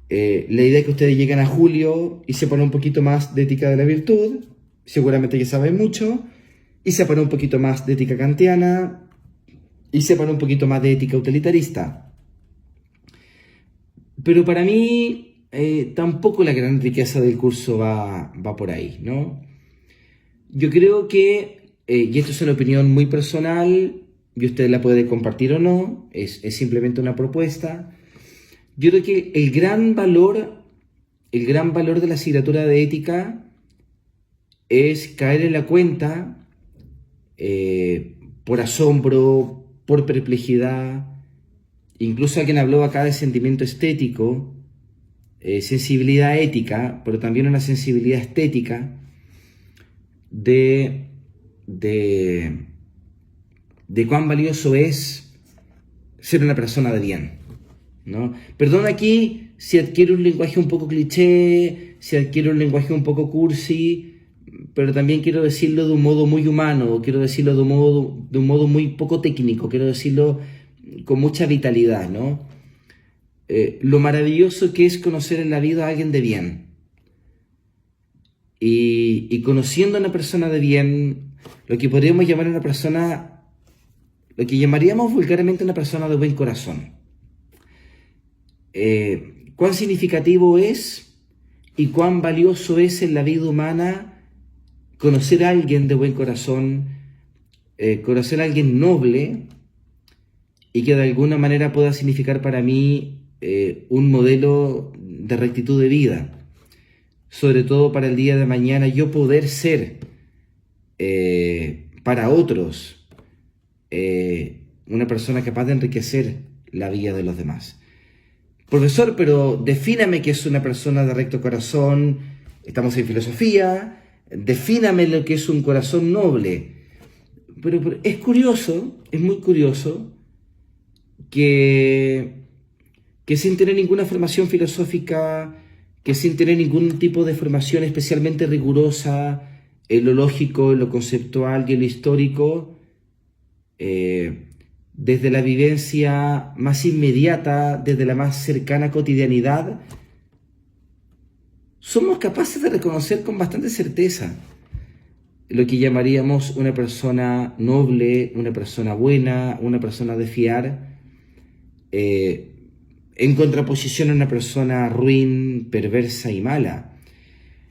La idea es que ustedes lleguen a julio y sepan un poquito más de ética de la virtud, seguramente que saben mucho, y sepan un poquito más de ética kantiana, y sepan un poquito más de ética utilitarista. Pero para mí tampoco la gran riqueza del curso va por ahí, ¿no? Yo creo que, y esto es una opinión muy personal, y usted la puede compartir o no, es simplemente una propuesta. Yo creo que el gran valor de la asignatura de ética es caer en la cuenta, por asombro, por perplejidad, incluso alguien habló acá de sentimiento estético, sensibilidad ética, pero también una sensibilidad estética, de de cuán valioso es ser una persona de bien, ¿no? Perdón aquí si adquiero un lenguaje un poco cliché, si adquiero un lenguaje un poco cursi, pero también quiero decirlo de un modo muy humano, quiero decirlo de un modo muy poco técnico, quiero decirlo con mucha vitalidad, ¿no? Lo maravilloso que es conocer en la vida a alguien de bien. Y conociendo a una persona de bien, lo que podríamos llamar a una persona, lo que llamaríamos vulgarmente una persona de buen corazón. ¿Cuán significativo es y cuán valioso es en la vida humana conocer a alguien de buen corazón, conocer a alguien noble y que de alguna manera pueda significar para mí un modelo de rectitud de vida? Sobre todo para el día de mañana yo poder ser para otros una persona capaz de enriquecer la vida de los demás. Profesor, pero defíname qué es una persona de recto corazón. Estamos en filosofía. Defíname lo que es un corazón noble. Pero es curioso, es muy curioso que sin tener ninguna formación filosófica, que sin tener ningún tipo de formación especialmente rigurosa en lo lógico, en lo conceptual y en lo histórico, desde la vivencia más inmediata, desde la más cercana cotidianidad, somos capaces de reconocer con bastante certeza lo que llamaríamos una persona noble, una persona buena, una persona de fiar, en contraposición a una persona ruin, perversa y mala.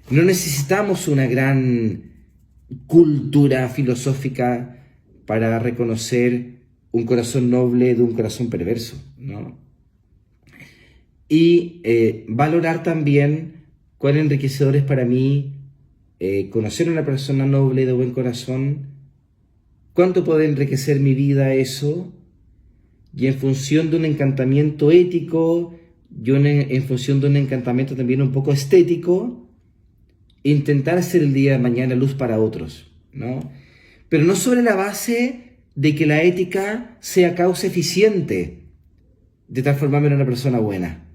No necesitamos una gran cultura filosófica para reconocer un corazón noble de un corazón perverso, ¿no? Y valorar también cuán enriquecedor es para mí conocer a una persona noble de buen corazón, cuánto puede enriquecer mi vida eso, y en función de un encantamiento ético, en función de un encantamiento también un poco estético, intentar ser el día de mañana luz para otros, ¿no? Pero no sobre la base de que la ética sea causa eficiente de transformarme en una persona buena.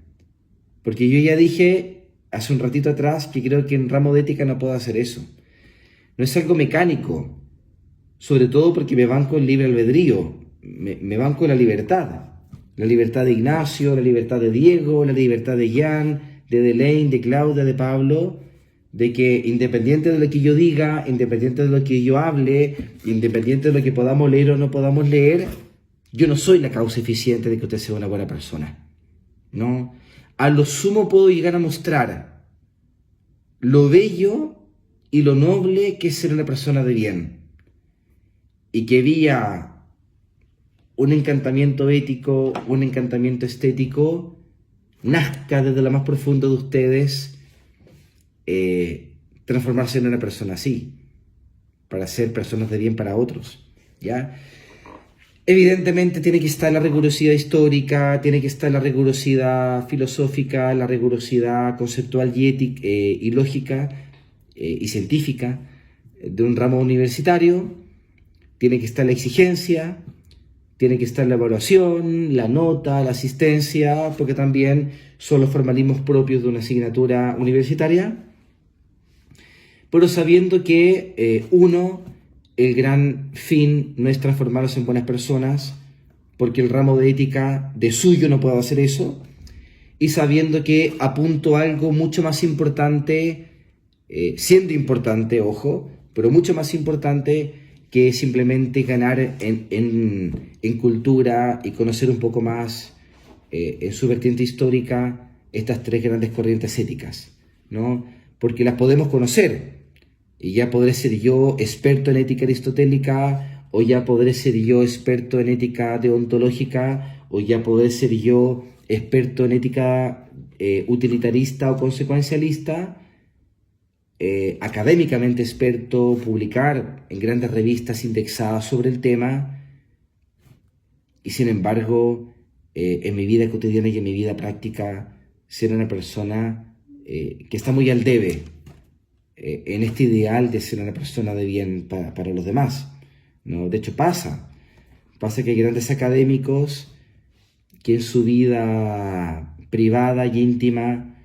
Porque yo ya dije hace un ratito atrás que creo que en ramo de ética no puedo hacer eso. No es algo mecánico, sobre todo porque me banco el libre albedrío, me banco la libertad de Ignacio, la libertad de Diego, la libertad de Jan, de Delaine, de Claudia, de Pablo, de que independiente de lo que yo diga, independiente de lo que yo hable, independiente de lo que podamos leer o no podamos leer, yo no soy la causa eficiente de que usted sea una buena persona, ¿no? A lo sumo puedo llegar a mostrar lo bello y lo noble que es ser una persona de bien, y que vía un encantamiento ético, un encantamiento estético, nazca desde lo más profundo de ustedes transformarse en una persona así, para ser personas de bien para otros, ¿ya? Evidentemente tiene que estar la rigurosidad histórica, tiene que estar la rigurosidad filosófica, la rigurosidad conceptual y ética, y lógica y científica de un ramo universitario, tiene que estar la exigencia, tiene que estar la evaluación, la nota, la asistencia, porque también son los formalismos propios de una asignatura universitaria, pero sabiendo que el gran fin no es transformarlos en buenas personas, porque el ramo de ética de suyo no puede hacer eso, y sabiendo que apunto a algo mucho más importante, siendo importante, ojo, pero mucho más importante que simplemente ganar en cultura y conocer un poco más en su vertiente histórica estas tres grandes corrientes éticas, ¿no? Porque las podemos conocer, y ya podré ser yo experto en ética aristotélica, o ya podré ser yo experto en ética deontológica, o ya podré ser yo experto en ética utilitarista o consecuencialista, académicamente experto, publicar en grandes revistas indexadas sobre el tema, y sin embargo en mi vida cotidiana y en mi vida práctica ser una persona que está muy al debe en este ideal de ser una persona de bien para los demás, ¿no? De hecho pasa que hay grandes académicos que en su vida privada y íntima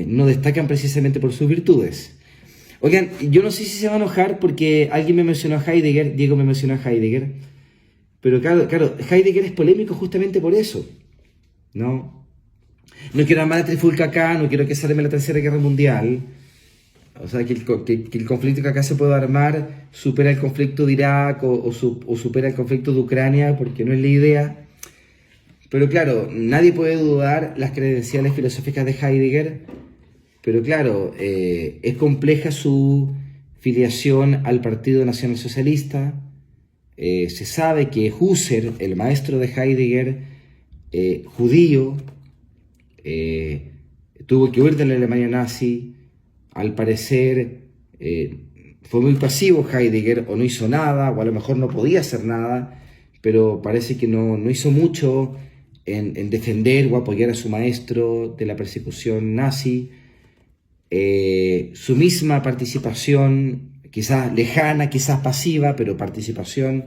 no destacan precisamente por sus virtudes. Oigan, yo no sé si se va a enojar porque alguien me mencionó a Heidegger, Diego me mencionó a Heidegger, pero claro, Heidegger es polémico justamente por eso, ¿no? No quiero armar la trifulca acá, no quiero que se arme la Tercera Guerra Mundial. O sea, que el conflicto que acá se puede armar supera el conflicto de Irak o supera el conflicto de Ucrania, porque no es la idea. Pero claro, nadie puede dudar las credenciales filosóficas de Heidegger, pero claro, es compleja su filiación al Partido Nacional Socialista. Se sabe que Husserl, el maestro de Heidegger, judío, tuvo que huir de la Alemania nazi. Al parecer fue muy pasivo Heidegger, o no hizo nada, o a lo mejor no podía hacer nada, pero parece que no hizo mucho en defender o apoyar a su maestro de la persecución nazi. Su misma participación, quizás lejana, quizás pasiva, pero participación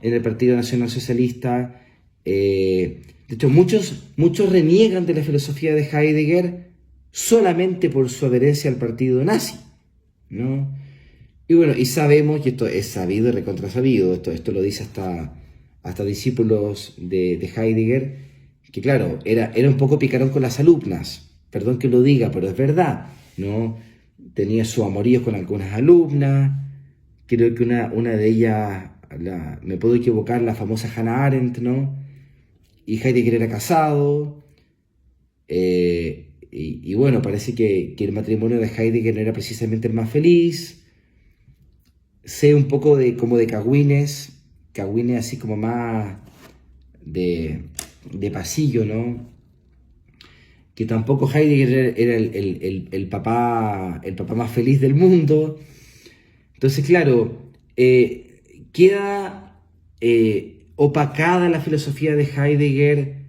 en el Partido Nacional Socialista. De hecho, muchos reniegan de la filosofía de Heidegger solamente por su adherencia al partido nazi, ¿no? Y bueno, y sabemos, y esto es sabido y recontrasabido, esto lo dice hasta discípulos de Heidegger, que claro, era un poco picarón con las alumnas, perdón que lo diga, pero es verdad, ¿no? Tenía su amorío con algunas alumnas, creo que una de ellas, me puedo equivocar, la famosa Hannah Arendt, ¿no? Y Heidegger era casado, y bueno, parece que el matrimonio de Heidegger no era precisamente el más feliz. Sé un poco como de Cagüines así como más de pasillo, ¿no? Que tampoco Heidegger era el papá más feliz del mundo. Entonces, claro, queda opacada la filosofía de Heidegger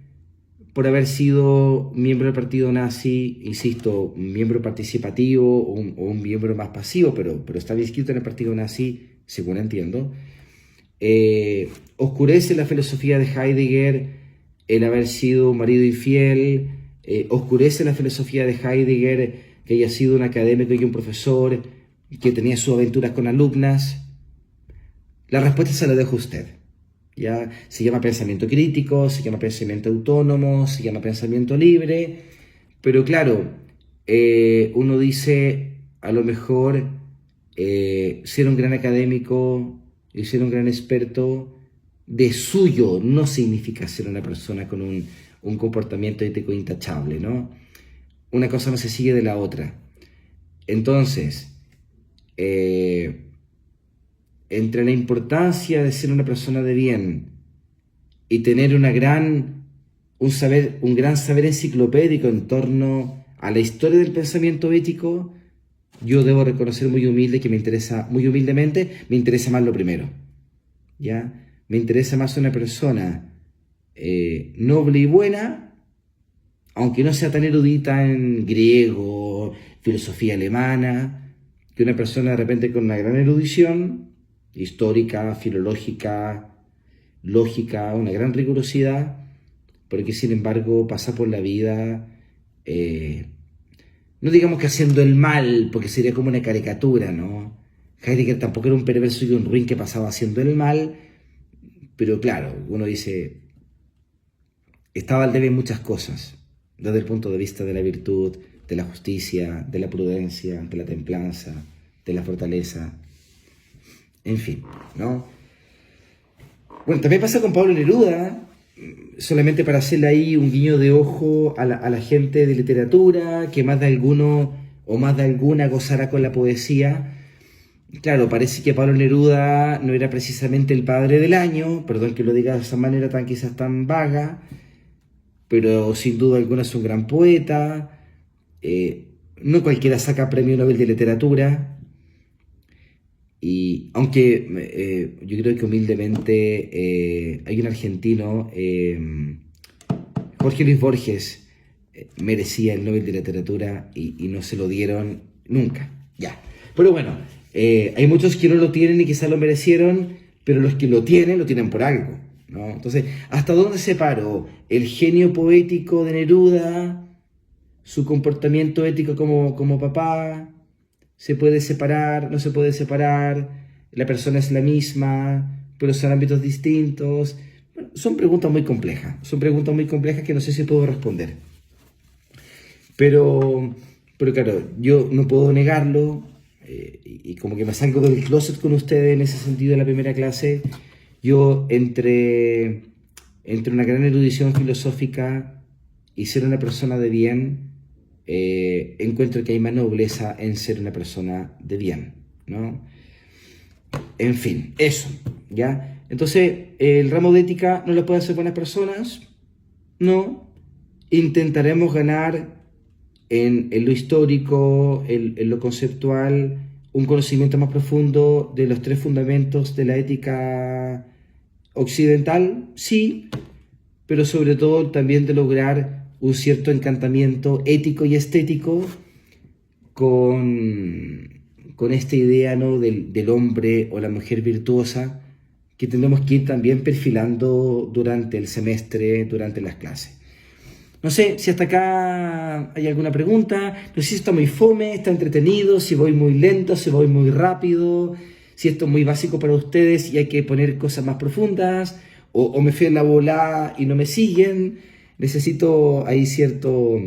por haber sido miembro del partido nazi, insisto, un miembro participativo o un miembro más pasivo, pero estaba inscrito en el partido nazi, según entiendo. Oscurece la filosofía de Heidegger el haber sido un marido infiel, oscurece la filosofía de Heidegger que haya sido un académico y un profesor que tenía sus aventuras con alumnas. La respuesta se la dejo a usted. ¿Ya? Se llama pensamiento crítico, se llama pensamiento autónomo, se llama pensamiento libre, pero claro, uno dice, a lo mejor, ser un gran académico y ser un gran experto de suyo no significa ser una persona con un comportamiento ético intachable, ¿no? Una cosa no se sigue de la otra. Entonces, entre la importancia de ser una persona de bien y tener un gran saber enciclopédico en torno a la historia del pensamiento ético, yo debo reconocer muy humildemente, me interesa más lo primero, ¿ya? Me interesa más una persona noble y buena, aunque no sea tan erudita en griego, filosofía alemana, que una persona de repente con una gran erudición histórica, filológica, lógica, una gran rigurosidad, pero que sin embargo pasa por la vida, no digamos que haciendo el mal, porque sería como una caricatura, ¿no? Heidegger tampoco era un perverso y un ruin que pasaba haciendo el mal, pero claro, uno dice, estaba al debe en muchas cosas, desde el punto de vista de la virtud, de la justicia, de la prudencia, de la templanza, de la fortaleza, en fin, ¿no? Bueno, también pasa con Pablo Neruda, solamente para hacerle ahí un guiño de ojo a la gente de literatura, que más de alguno o más de alguna gozará con la poesía. Claro, parece que Pablo Neruda no era precisamente el padre del año, perdón que lo diga de esa manera quizás tan vaga, pero sin duda alguna es un gran poeta. No cualquiera saca premio Nobel de Literatura. Y aunque yo creo que humildemente hay un argentino, Jorge Luis Borges, merecía el Nobel de Literatura y no se lo dieron nunca. Ya. Pero bueno, hay muchos que no lo tienen y quizás lo merecieron, pero los que lo tienen por algo, ¿no? Entonces, ¿hasta dónde separo el genio poético de Neruda, su comportamiento ético como papá? ¿Se puede separar? ¿No se puede separar? ¿La persona es la misma, pero son ámbitos distintos? Bueno, son preguntas muy complejas que no sé si puedo responder. Pero claro, yo no puedo negarlo, y como que me salgo del closet con ustedes en ese sentido en la primera clase. Yo entre una gran erudición filosófica y ser una persona de bien, encuentro que hay más nobleza en ser una persona de bien, ¿no? En fin, eso, ¿ya? Entonces, el ramo de ética no lo pueden hacer buenas personas, no. Intentaremos ganar en lo histórico, en lo conceptual, un conocimiento más profundo de los tres fundamentos de la ética occidental, sí, pero sobre todo también de lograr un cierto encantamiento ético y estético con esta idea, ¿no?, del hombre o la mujer virtuosa que tenemos que ir también perfilando durante el semestre, durante las clases. No sé si hasta acá hay alguna pregunta, no sé si está muy fome, está entretenido, si voy muy lento, si voy muy rápido, si esto es muy básico para ustedes y hay que poner cosas más profundas, o me fui en la bola y no me siguen. Necesito ahí cierto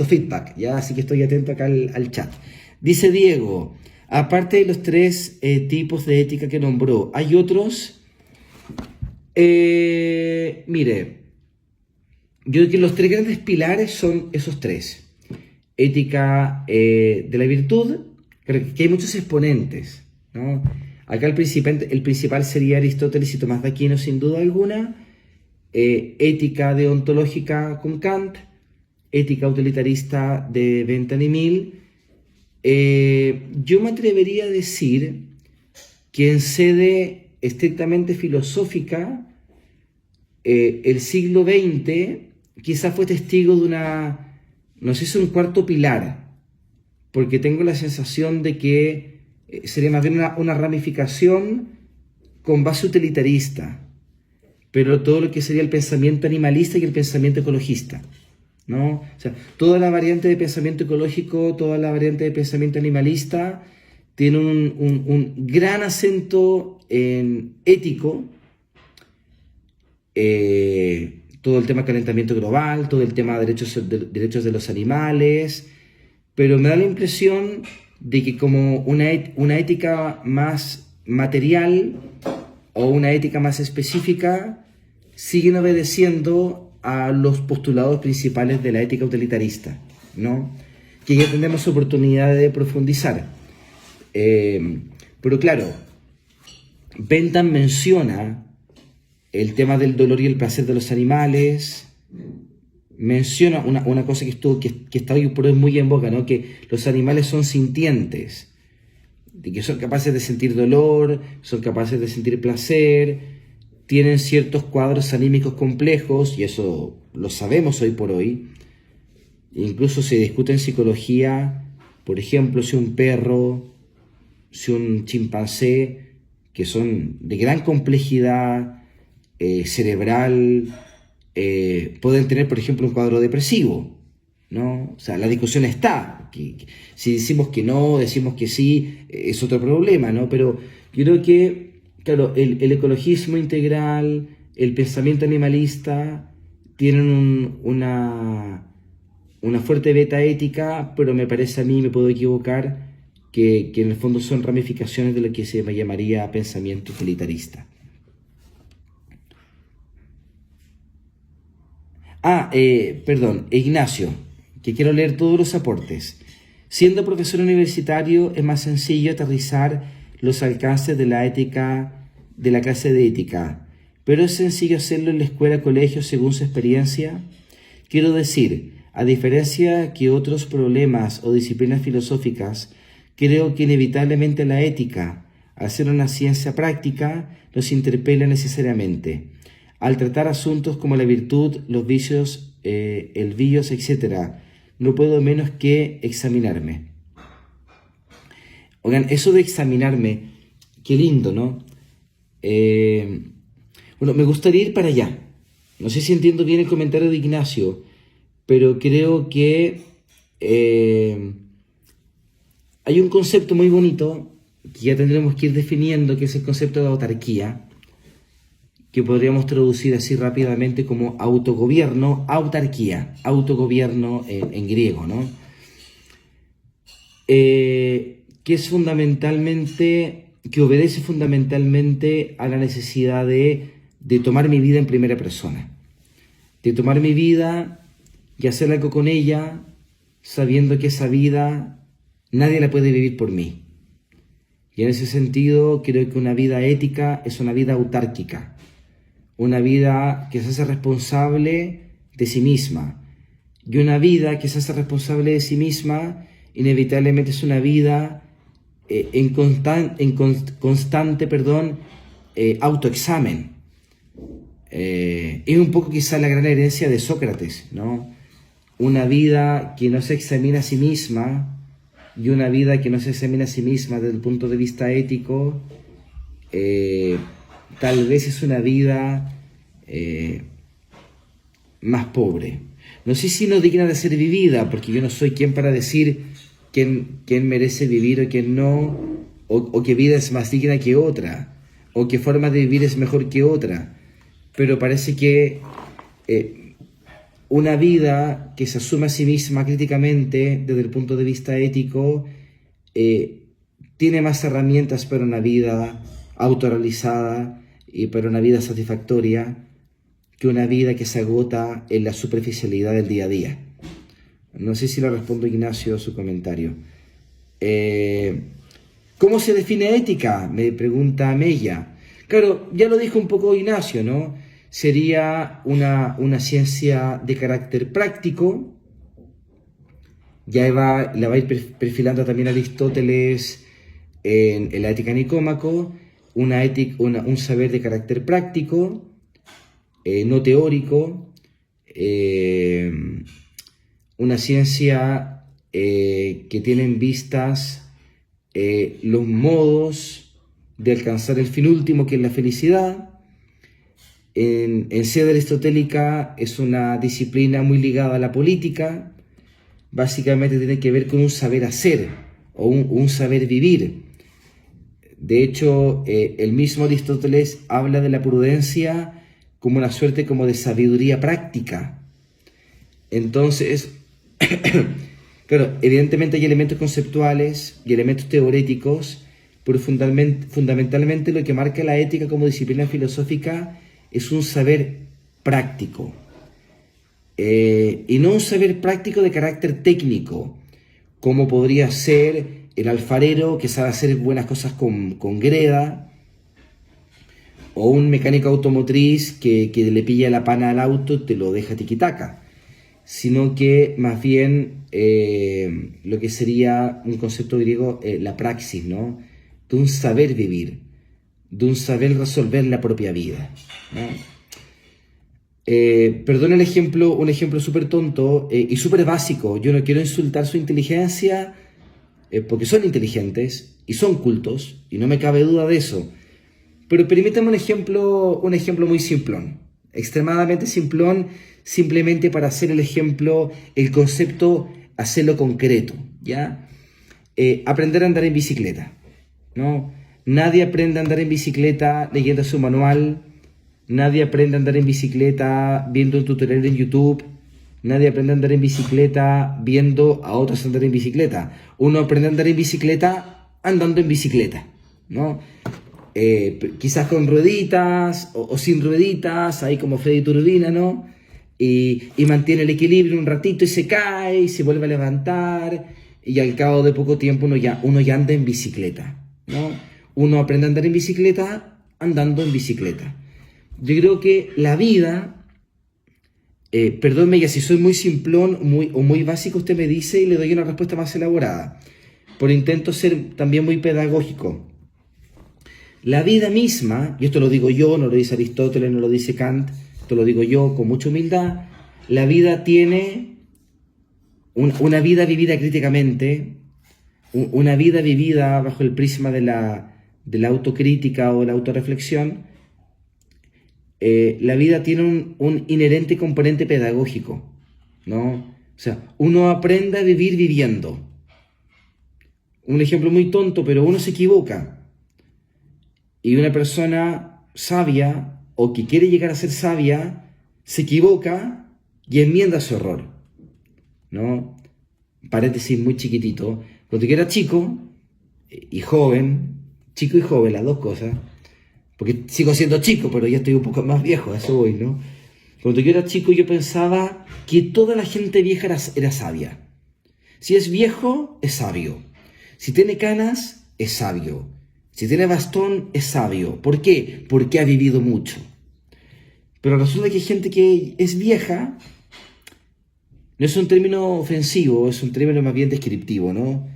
feedback, ¿ya? Así que estoy atento acá al chat. Dice Diego, aparte de los tres tipos de ética que nombró, ¿hay otros? Mire, yo creo que los tres grandes pilares son esos tres. Ética de la virtud, creo que hay muchos exponentes, ¿no? Acá el principal sería Aristóteles y Tomás de Aquino, sin duda alguna. Ética deontológica con Kant, ética utilitarista de Bentham y Mill. Yo me atrevería a decir que en sede estrictamente filosófica, el siglo XX quizás fue testigo de una, no sé si un cuarto pilar, porque tengo la sensación de que sería más bien una ramificación con base utilitarista, pero todo lo que sería el pensamiento animalista y el pensamiento ecologista, ¿no? O sea, toda la variante de pensamiento ecológico, toda la variante de pensamiento animalista tiene un gran acento en ético, todo el tema de calentamiento global, todo el tema de derechos de los animales, pero me da la impresión de que como una ética más material o una ética más específica siguen obedeciendo a los postulados principales de la ética utilitarista, ¿no? Que ya tendremos oportunidad de profundizar. Pero claro, Bentham menciona el tema del dolor y el placer de los animales, menciona una cosa que está hoy por hoy muy en boca, ¿no? Que los animales son sintientes, de que son capaces de sentir dolor, son capaces de sentir placer, tienen ciertos cuadros anímicos complejos, y eso lo sabemos hoy por hoy. Incluso se discute en psicología, por ejemplo, si un perro, si un chimpancé, que son de gran complejidad cerebral, pueden tener, por ejemplo, un cuadro depresivo, ¿no? O sea, la discusión está. Si decimos que no, decimos que sí, es otro problema, ¿no? Pero yo creo que, claro, el ecologismo integral, el pensamiento animalista, tienen una fuerte beta ética, pero me parece a mí, me puedo equivocar, que en el fondo son ramificaciones de lo que se llamaría pensamiento utilitarista. Perdón, Ignacio, que quiero leer todos los aportes. Siendo profesor universitario es más sencillo aterrizar los alcances de la ética, de la clase de ética, pero es sencillo hacerlo en la escuela, colegio, según su experiencia. Quiero decir, a diferencia que otros problemas o disciplinas filosóficas, creo que inevitablemente la ética, al ser una ciencia práctica, nos interpela necesariamente. Al tratar asuntos como la virtud, los vicios, el bios, etc., no puedo menos que examinarme. Oigan, eso de examinarme, qué lindo, ¿no? Bueno, me gustaría ir para allá. No sé si entiendo bien el comentario de Ignacio, pero creo que hay un concepto muy bonito que ya tendremos que ir definiendo, que es el concepto de autarquía, que podríamos traducir así rápidamente como autogobierno, autarquía, autogobierno en griego, ¿no? Que es fundamentalmente, que obedece fundamentalmente a la necesidad de tomar mi vida en primera persona, de tomar mi vida y hacer algo con ella, sabiendo que esa vida nadie la puede vivir por mí. Y en ese sentido creo que una vida ética es una vida autárquica, una vida que se hace responsable de sí misma. Y una vida que se hace responsable de sí misma inevitablemente es una vida en constante autoexamen. Es un poco quizá la gran herencia de Sócrates, ¿no? Una vida que no se examina a sí misma y una vida que no se examina a sí misma desde el punto de vista ético, tal vez es una vida más pobre. No sé si no digna de ser vivida, porque yo no soy quien para decir quién merece vivir o quién no, o qué vida es más digna que otra, o qué forma de vivir es mejor que otra. Pero parece que una vida que se asume a sí misma críticamente desde el punto de vista ético tiene más herramientas para una vida autorrealizada y para una vida satisfactoria que una vida que se agota en la superficialidad del día a día. No sé si le respondo, Ignacio, a su comentario. ¿Cómo se define ética?, me pregunta Mella. Claro, ya lo dijo un poco Ignacio, ¿no? Sería una ciencia de carácter práctico. Ya la va a ir perfilando también Aristóteles en la Ética Nicómaco, un saber de carácter práctico, no teórico, una ciencia que tiene en vistas los modos de alcanzar el fin último, que es la felicidad. En sede aristotélica es una disciplina muy ligada a la política. Básicamente tiene que ver con un saber hacer o un saber vivir. De hecho, el mismo Aristóteles habla de la prudencia como una suerte como de sabiduría práctica. Entonces, claro, evidentemente hay elementos conceptuales y elementos teoréticos, pero fundamentalmente lo que marca la ética como disciplina filosófica es un saber práctico. Y no un saber práctico de carácter técnico, como podría ser el alfarero que sabe hacer buenas cosas con greda, o un mecánico automotriz que le pilla la pana al auto y te lo deja tiquitaca, sino que más bien lo que sería un concepto griego, la praxis, ¿no? De un saber vivir, de un saber resolver la propia vida, ¿no? Perdón un ejemplo súper tonto y súper básico. Yo no quiero insultar su inteligencia, porque son inteligentes y son cultos, y no me cabe duda de eso. Pero permítame un ejemplo muy simplón, extremadamente simplón, simplemente para hacer el ejemplo, el concepto, hacerlo concreto, ¿ya? Aprender a andar en bicicleta, ¿no? Nadie aprende a andar en bicicleta leyendo su manual. Nadie aprende a andar en bicicleta viendo un tutorial en YouTube. Nadie aprende a andar en bicicleta viendo a otros andar en bicicleta. Uno aprende a andar en bicicleta andando en bicicleta, ¿no? Quizás con rueditas o sin rueditas, ahí como Freddy Turbina, ¿no? Y mantiene el equilibrio un ratito y se cae y se vuelve a levantar. Y al cabo de poco tiempo uno ya anda en bicicleta, ¿no? Uno aprende a andar en bicicleta andando en bicicleta. Yo creo que la vida, perdónme ya si soy muy simplón o muy básico, usted me dice y le doy una respuesta más elaborada, por intento ser también muy pedagógico. La vida misma, y esto lo digo yo, no lo dice Aristóteles, no lo dice Kant, esto lo digo yo con mucha humildad, la vida tiene una vida vivida críticamente, una vida vivida bajo el prisma de la autocrítica o de la autorreflexión, la vida tiene un inherente componente pedagógico, ¿no? O sea, uno aprende a vivir viviendo. Un ejemplo muy tonto, pero uno se equivoca. Y una persona sabia, o que quiere llegar a ser sabia, se equivoca y enmienda su error, ¿no? Paréntesis muy chiquitito. Cuando yo era chico y joven, las dos cosas, porque sigo siendo chico, pero ya estoy un poco más viejo, a eso voy, ¿no? Cuando yo era chico yo pensaba que toda la gente vieja era sabia. Si es viejo, es sabio. Si tiene canas, es sabio. Si tiene bastón, es sabio. ¿Por qué? Porque ha vivido mucho. Pero resulta que hay gente que es vieja, no es un término ofensivo, es un término más bien descriptivo, ¿no?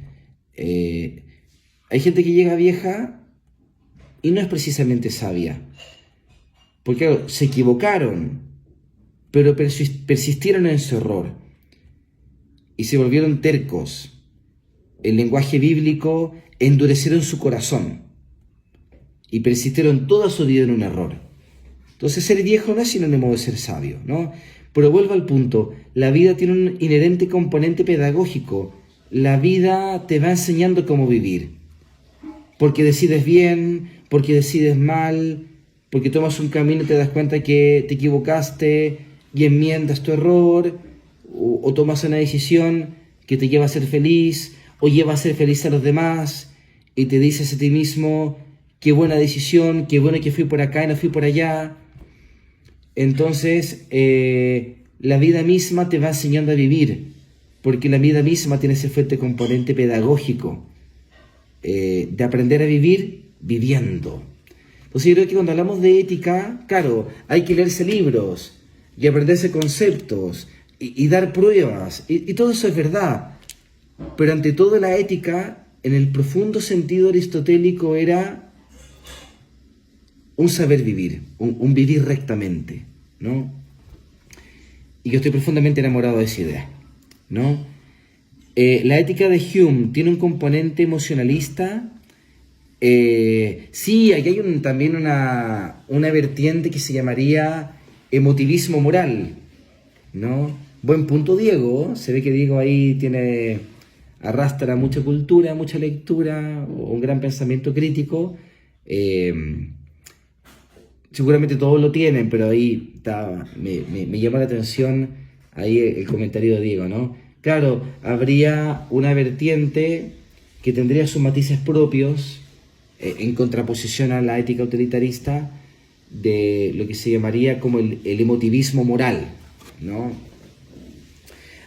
Hay gente que llega vieja y no es precisamente sabia. Porque claro, se equivocaron, pero persistieron en su error y se volvieron tercos. El lenguaje bíblico endurecieron su corazón y persistieron toda su vida en un error. Entonces ser viejo no es sinónimo de ser sabio, ¿no? Pero vuelvo al punto, la vida tiene un inherente componente pedagógico. La vida te va enseñando cómo vivir. Porque decides bien, porque decides mal, porque tomas un camino y te das cuenta que te equivocaste y enmiendas tu error, o tomas una decisión que te lleva a ser feliz, o lleva a ser feliz a los demás, y te dices a ti mismo, qué buena decisión, qué bueno que fui por acá y no fui por allá. Entonces, la vida misma te va enseñando a vivir, porque la vida misma tiene ese fuerte componente pedagógico, de aprender a vivir viviendo. Entonces yo creo que cuando hablamos de ética, claro, hay que leerse libros y aprenderse conceptos y dar pruebas, y todo eso es verdad. Pero ante todo la ética, en el profundo sentido aristotélico, era un saber vivir, un vivir rectamente, ¿no? Y yo estoy profundamente enamorado de esa idea, ¿no? La ética de Hume tiene un componente emocionalista. Sí, aquí hay también una vertiente que se llamaría emotivismo moral, ¿no? Buen punto, Diego. Se ve que Diego ahí arrastra mucha cultura, mucha lectura, un gran pensamiento crítico. Seguramente todos lo tienen, pero ahí me llama la atención ahí el comentario de Diego, ¿no? Claro, habría una vertiente que tendría sus matices propios, en contraposición a la ética utilitarista, de lo que se llamaría como el emotivismo moral, ¿no?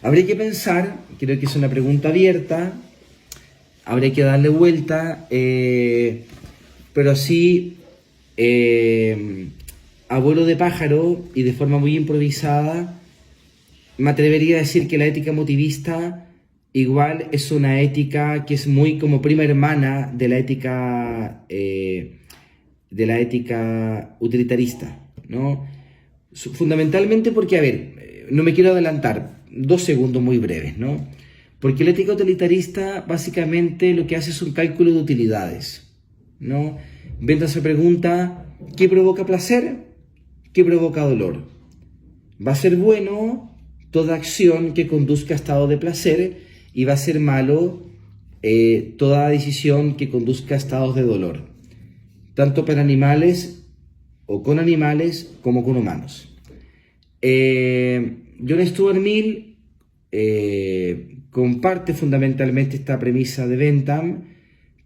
Habría que pensar, creo que es una pregunta abierta, habría que darle vuelta, pero sí, a vuelo de pájaro y de forma muy improvisada, me atrevería a decir que la ética emotivista igual es una ética que es muy como prima hermana de la ética utilitarista, ¿no? Fundamentalmente porque, a ver, no me quiero adelantar, 2 segundos muy breves, ¿no? Porque la ética utilitarista básicamente lo que hace es un cálculo de utilidades, ¿no? Bentham se pregunta, ¿qué provoca placer? ¿Qué provoca dolor? Va a ser bueno toda acción que conduzca a estado de placer y va a ser malo toda decisión que conduzca a estados de dolor, tanto para animales o con animales como con humanos. John Stuart Mill comparte fundamentalmente esta premisa de Bentham,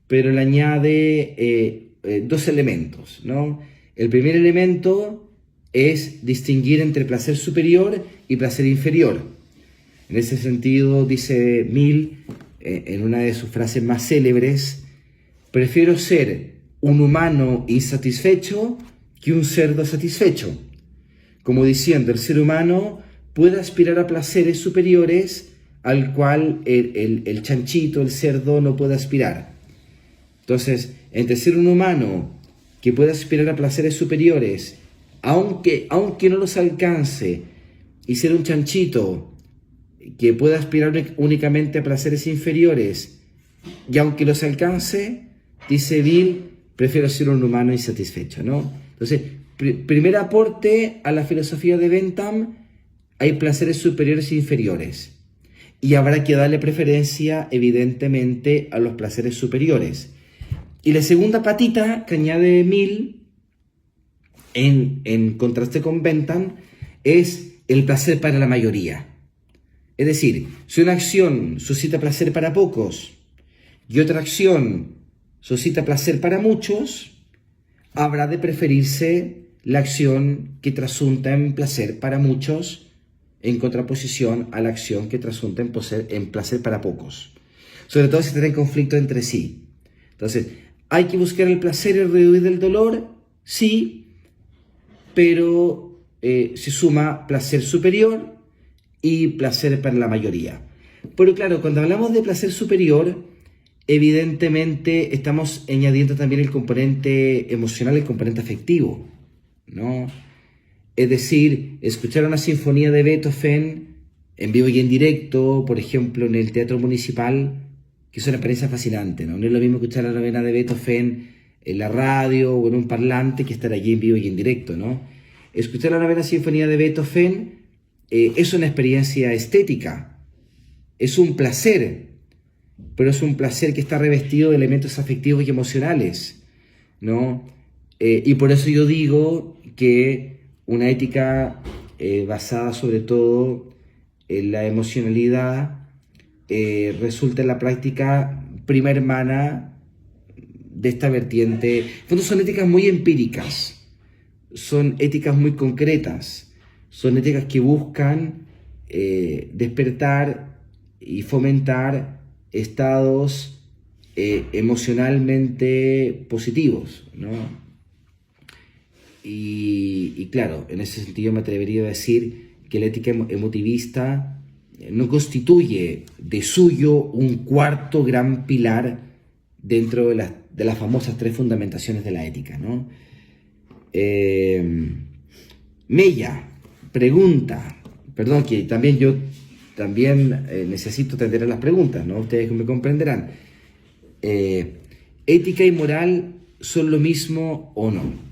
pero le añade 2 elementos, ¿no? El primer elemento es distinguir entre placer superior y placer inferior. En ese sentido, dice Mill, en una de sus frases más célebres, prefiero ser un humano insatisfecho que un cerdo satisfecho. Como diciendo, el ser humano puede aspirar a placeres superiores al cual el chanchito, el cerdo, no puede aspirar. Entonces, entre ser un humano que puede aspirar a placeres superiores, aunque no los alcance, y ser un chanchito que puede aspirar únicamente a placeres inferiores, Y aunque los alcance, dice Bill, prefiero ser un humano insatisfecho, ¿no? Entonces, primer aporte a la filosofía de Bentham: hay placeres superiores e inferiores. Y habrá que darle preferencia, evidentemente, a los placeres superiores. Y la segunda patita que añade Mill, en contraste con Bentham, es el placer para la mayoría. Es decir, si una acción suscita placer para pocos y otra acción suscita placer para muchos, habrá de preferirse la acción que trasunta en placer para muchos, en contraposición a la acción que trasunta en placer para pocos. Sobre todo si están en conflicto entre sí. Entonces, ¿hay que buscar el placer y rehuir del dolor? Sí, pero se suma placer superior y placer para la mayoría. Pero claro, cuando hablamos de placer superior, evidentemente estamos añadiendo también el componente emocional, el componente afectivo, ¿no? Es decir, escuchar una sinfonía de Beethoven en vivo y en directo, por ejemplo, en el Teatro Municipal, que es una experiencia fascinante, ¿no? No es lo mismo escuchar la novena de Beethoven en la radio o en un parlante que estar allí en vivo y en directo, ¿no? Escuchar la novena sinfonía de Beethoven es una experiencia estética, es un placer, pero es un placer que está revestido de elementos afectivos y emocionales, ¿no? Y por eso yo digo que una ética basada sobre todo en la emocionalidad resulta en la práctica prima hermana de esta vertiente. En fondo son éticas muy empíricas, son éticas muy concretas, son éticas que buscan despertar y fomentar estados emocionalmente positivos, ¿no? Y claro, en ese sentido me atrevería a decir que la ética emotivista no constituye de suyo un cuarto gran pilar dentro de las famosas tres fundamentaciones de la ética, ¿no? Mella pregunta, perdón, que también yo necesito atender a las preguntas, ¿no? Ustedes me comprenderán. ¿Ética y moral son lo mismo o no?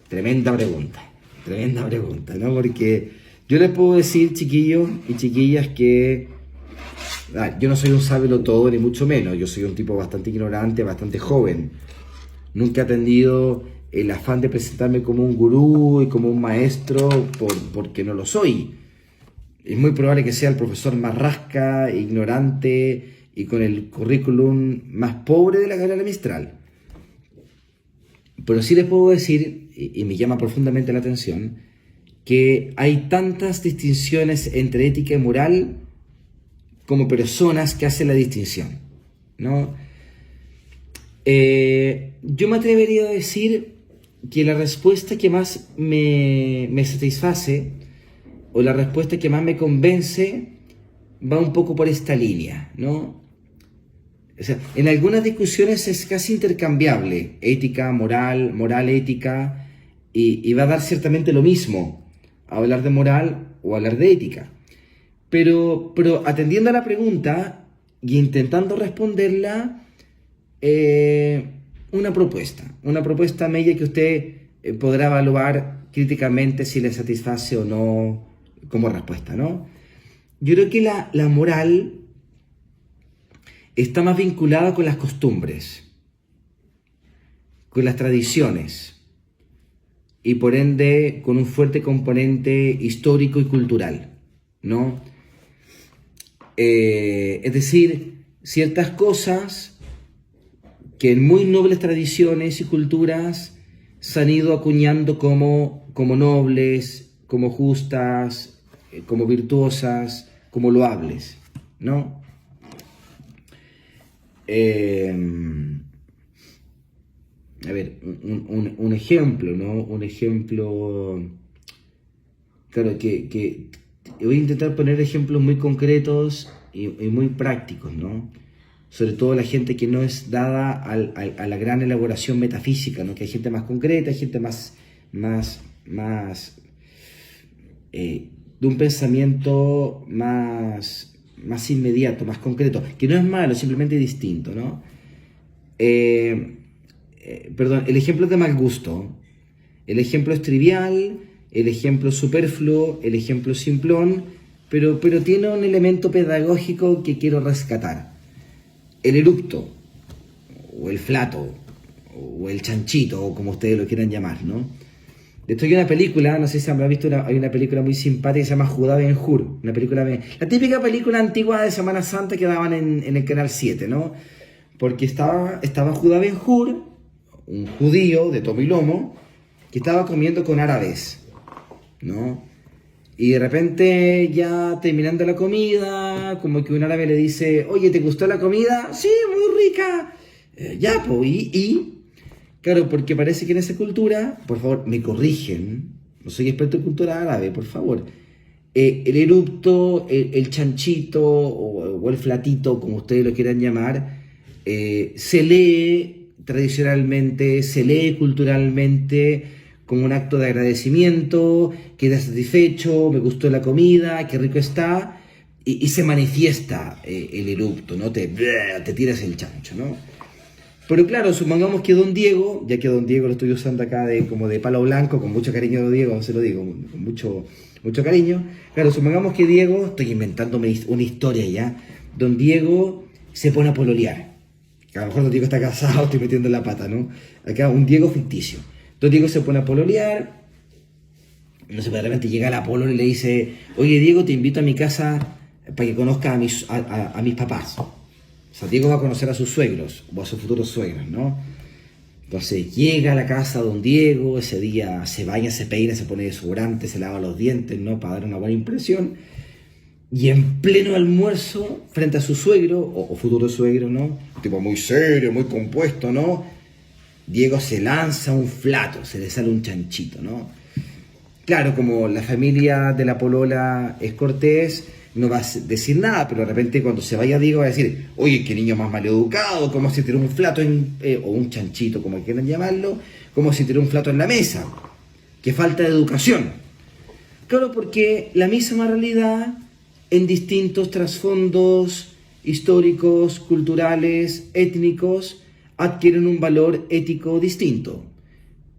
Tremenda pregunta, ¿no? Porque yo les puedo decir, chiquillos y chiquillas, que yo no soy un sábelo todo, ni mucho menos. Yo soy un tipo bastante ignorante, bastante joven. Nunca he tenido el afán de presentarme como un gurú y como un maestro porque no lo soy. Es muy probable que sea el profesor más rasca, ignorante y con el currículum más pobre de la carrera Mistral. Pero sí les puedo decir, y me llama profundamente la atención, que hay tantas distinciones entre ética y moral como personas que hacen la distinción, ¿no? Yo me atrevería a decir que la respuesta que más me satisface, o la respuesta que más me convence, va un poco por esta línea, ¿no? O sea, en algunas discusiones es casi intercambiable, ética, moral, moral, ética, y va a dar ciertamente lo mismo, hablar de moral o hablar de ética. Pero atendiendo a la pregunta y intentando responderla, una propuesta Mella, que usted podrá evaluar críticamente si le satisface o no como respuesta, ¿no? Yo creo que la moral está más vinculada con las costumbres, con las tradiciones y por ende con un fuerte componente histórico y cultural, ¿no? Es decir, ciertas cosas que en muy nobles tradiciones y culturas se han ido acuñando como nobles, como justas, como virtuosas, como loables, ¿no? A ver, un ejemplo, ¿no? Un ejemplo, claro, que voy a intentar poner ejemplos muy concretos y muy prácticos, ¿no? Sobre todo la gente que no es dada a la gran elaboración metafísica, ¿no? Que hay gente más concreta, hay gente más de un pensamiento más más inmediato, más concreto, que no es malo, simplemente distinto, ¿no? Perdón, el ejemplo es de mal gusto, el ejemplo es trivial, el ejemplo es superfluo, el ejemplo es simplón, pero tiene un elemento pedagógico que quiero rescatar. El eructo, o el flato, o el chanchito, o como ustedes lo quieran llamar, ¿no? De hecho hay una película, no sé si habrán visto, hay una película muy simpática que se llama Judá Ben-Hur, una película, la típica película antigua de Semana Santa que daban en el Canal 7, ¿no? Porque estaba Judá Ben-Hur, un judío de tomo y lomo, que estaba comiendo con árabes, ¿no? Y de repente, ya terminando la comida, como que un árabe le dice, oye, ¿te gustó la comida? Sí, muy rica. Ya, pues, claro, porque parece que en esa cultura, por favor, me corrigen, no soy experto en cultura árabe, por favor, el eructo, el chanchito o el flatito, como ustedes lo quieran llamar, se lee tradicionalmente, se lee culturalmente como un acto de agradecimiento, queda satisfecho, me gustó la comida, qué rico está, y se manifiesta el eructo, ¿no? Te tiras el chancho, ¿no? Pero claro, supongamos que don Diego, ya que don Diego lo estoy usando acá como de palo blanco, con mucho cariño de Diego, se lo digo, con mucho cariño, claro, supongamos que Diego, estoy inventándome una historia ya, don Diego se pone a pololear. A lo mejor don Diego está casado, estoy metiendo la pata, ¿no? Acá un Diego ficticio. Don Diego se pone a pololear, no sé, de repente llega la polola y le dice, oye Diego, te invito a mi casa para que conozcas a mis papás. O sea, Diego va a conocer a sus suegros, o a sus futuros suegros, ¿no? Entonces llega a la casa don Diego, ese día se baña, se peina, se pone desodorante, se lava los dientes, ¿no? Para dar una buena impresión. Y en pleno almuerzo, frente a su suegro, o futuro suegro, ¿no? Un tipo muy serio, muy compuesto, ¿no? Diego se lanza un flato, se le sale un chanchito, ¿no? Claro, como la familia de la polola es cortés, no va a decir nada, pero de repente cuando se vaya Diego va a decir, oye, qué niño más maleducado, como si tiró un flato o un chanchito, como quieran llamarlo, como si tiró un flato en la mesa. Qué falta de educación. Claro, porque la misma realidad en distintos trasfondos históricos, culturales, étnicos, adquieren un valor ético distinto.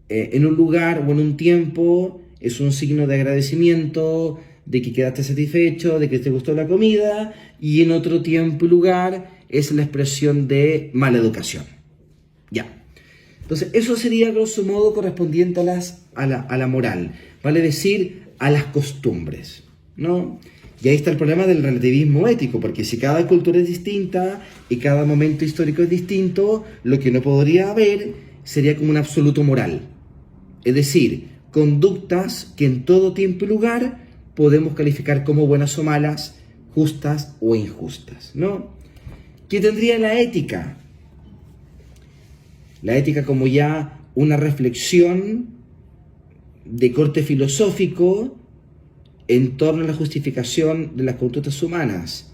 En un lugar o en un tiempo es un signo de agradecimiento, de que quedaste satisfecho, de que te gustó la comida, y en otro tiempo y lugar es la expresión de mala educación. Ya. Entonces, eso sería grosso modo correspondiente a la moral, vale decir, a las costumbres, ¿no? Y ahí está el problema del relativismo ético, porque si cada cultura es distinta y cada momento histórico es distinto, lo que no podría haber sería como un absoluto moral. Es decir, conductas que en todo tiempo y lugar podemos calificar como buenas o malas, justas o injustas, ¿no? ¿Qué tendría la ética? La ética como ya una reflexión de corte filosófico en torno a la justificación de las conductas humanas,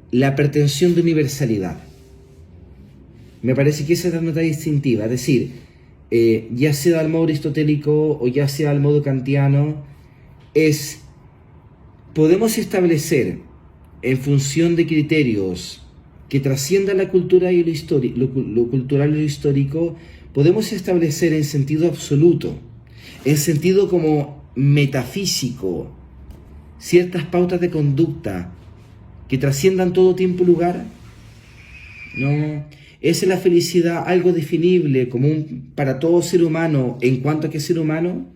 la pretensión de universalidad. Me parece que esa es la nota distintiva, es decir, ya sea al modo aristotélico o ya sea al modo kantiano, podemos establecer en función de criterios que trasciendan la cultura y lo cultural y lo histórico, podemos establecer en sentido absoluto, en sentido como metafísico, ciertas pautas de conducta que trasciendan todo tiempo y lugar. No, ¿es la felicidad algo definible común para todo ser humano en cuanto a que es ser humano?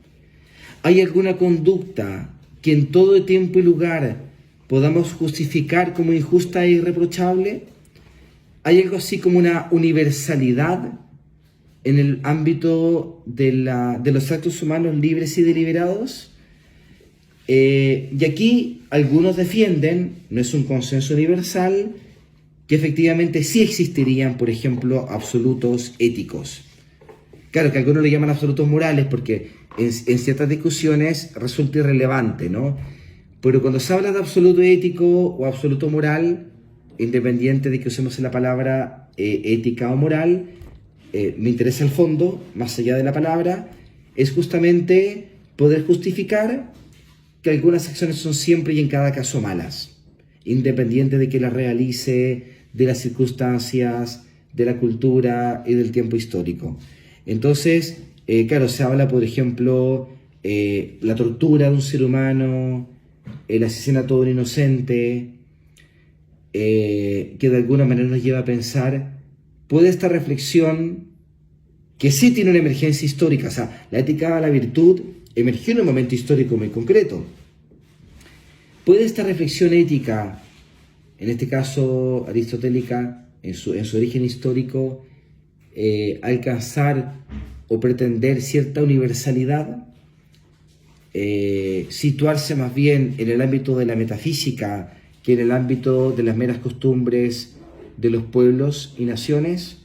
¿Hay alguna conducta que en todo tiempo y lugar podamos justificar como injusta e irreprochable? ¿Hay algo así como una universalidad en el ámbito de los actos humanos libres y deliberados? Y aquí algunos defienden, no es un consenso universal, que efectivamente sí existirían, por ejemplo, absolutos éticos. Claro que algunos le llaman absolutos morales porque en ciertas discusiones resulta irrelevante, ¿no? Pero cuando se habla de absoluto ético o absoluto moral, independiente de que usemos la palabra ética o moral, me interesa el fondo, más allá de la palabra, es justamente poder justificar que algunas acciones son siempre y en cada caso malas. independiente de que la realice, de las circunstancias, de la cultura y del tiempo histórico. Entonces, claro, se habla, por ejemplo, la tortura de un ser humano, el asesinato de un inocente, que de alguna manera nos lleva a pensar, ¿puede esta reflexión, que sí tiene una emergencia histórica, o sea, la ética de la virtud emergió en un momento histórico muy concreto, ¿puede esta reflexión ética, en este caso aristotélica, en su origen histórico, alcanzar o pretender cierta universalidad? Situarse más bien en el ámbito de la metafísica que en el ámbito de las meras costumbres de los pueblos y naciones.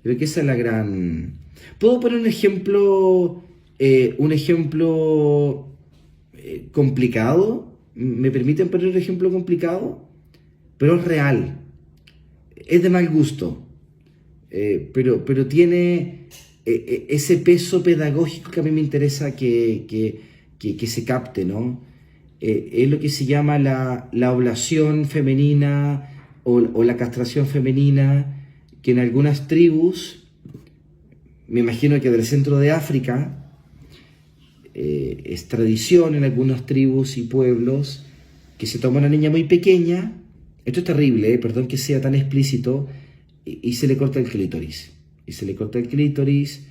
Creo que esa es la gran... ¿Puedo poner un ejemplo complicado? ¿Me permiten poner un ejemplo complicado? Pero es real, es de mal gusto, pero tiene ese peso pedagógico que a mí me interesa que se capte, ¿no? Es lo que se llama la oblación femenina o la castración femenina, que en algunas tribus, me imagino que del centro de África, es tradición en algunas tribus y pueblos que se toma una niña muy pequeña, esto es terrible, perdón que sea tan explícito, y se le corta el clítoris. Y se le corta el clítoris,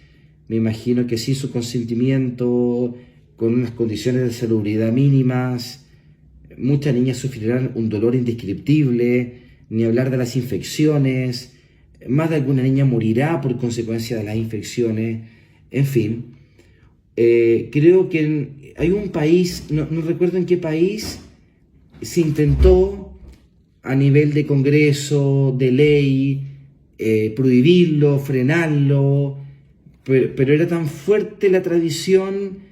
me imagino que sin su consentimiento, con unas condiciones de salubridad mínimas, muchas niñas sufrirán un dolor indescriptible, ni hablar de las infecciones, más de alguna niña morirá por consecuencia de las infecciones, en fin. Creo que hay un país, no recuerdo en qué país, se intentó a nivel de congreso, de ley, prohibirlo, frenarlo, pero era tan fuerte la tradición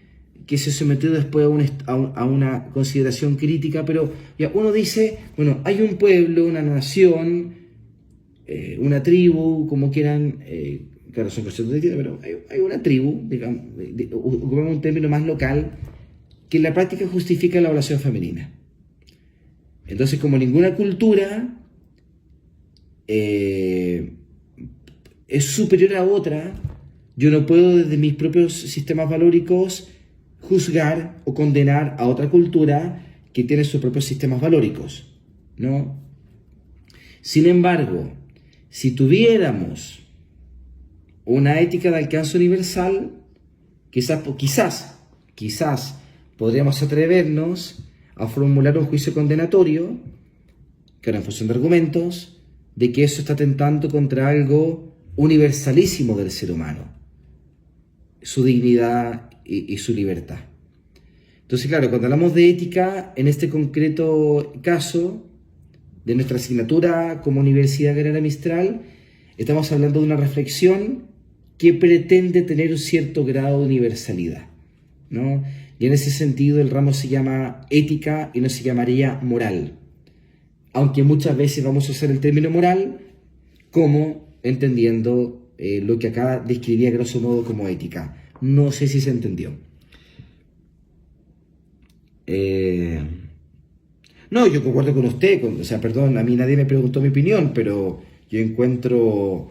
que se sometió después a una consideración crítica, pero ya uno dice, bueno, hay un pueblo, una nación, una tribu, como quieran, claro, son conceptos distintos, pero hay una tribu, digamos, ocupamos un término más local, que en la práctica justifica la oblación femenina. Entonces, como ninguna cultura es superior a otra, yo no puedo desde mis propios sistemas valóricos juzgar o condenar a otra cultura que tiene sus propios sistemas valóricos, ¿no? Sin embargo, si tuviéramos una ética de alcance universal, quizás podríamos atrevernos a formular un juicio condenatorio, que era en función de argumentos, de que eso está atentando contra algo universalísimo del ser humano, su dignidad y su libertad. Entonces, claro, cuando hablamos de ética, en este concreto caso, de nuestra asignatura como Universidad Agraria Mistral, estamos hablando de una reflexión que pretende tener un cierto grado de universalidad, ¿no? Y en ese sentido el ramo se llama ética y no se llamaría moral, aunque muchas veces vamos a usar el término moral como entendiendo lo que acá describía grosso modo como ética. No sé si se entendió. No, yo concuerdo con usted, perdón, a mí nadie me preguntó mi opinión, pero yo encuentro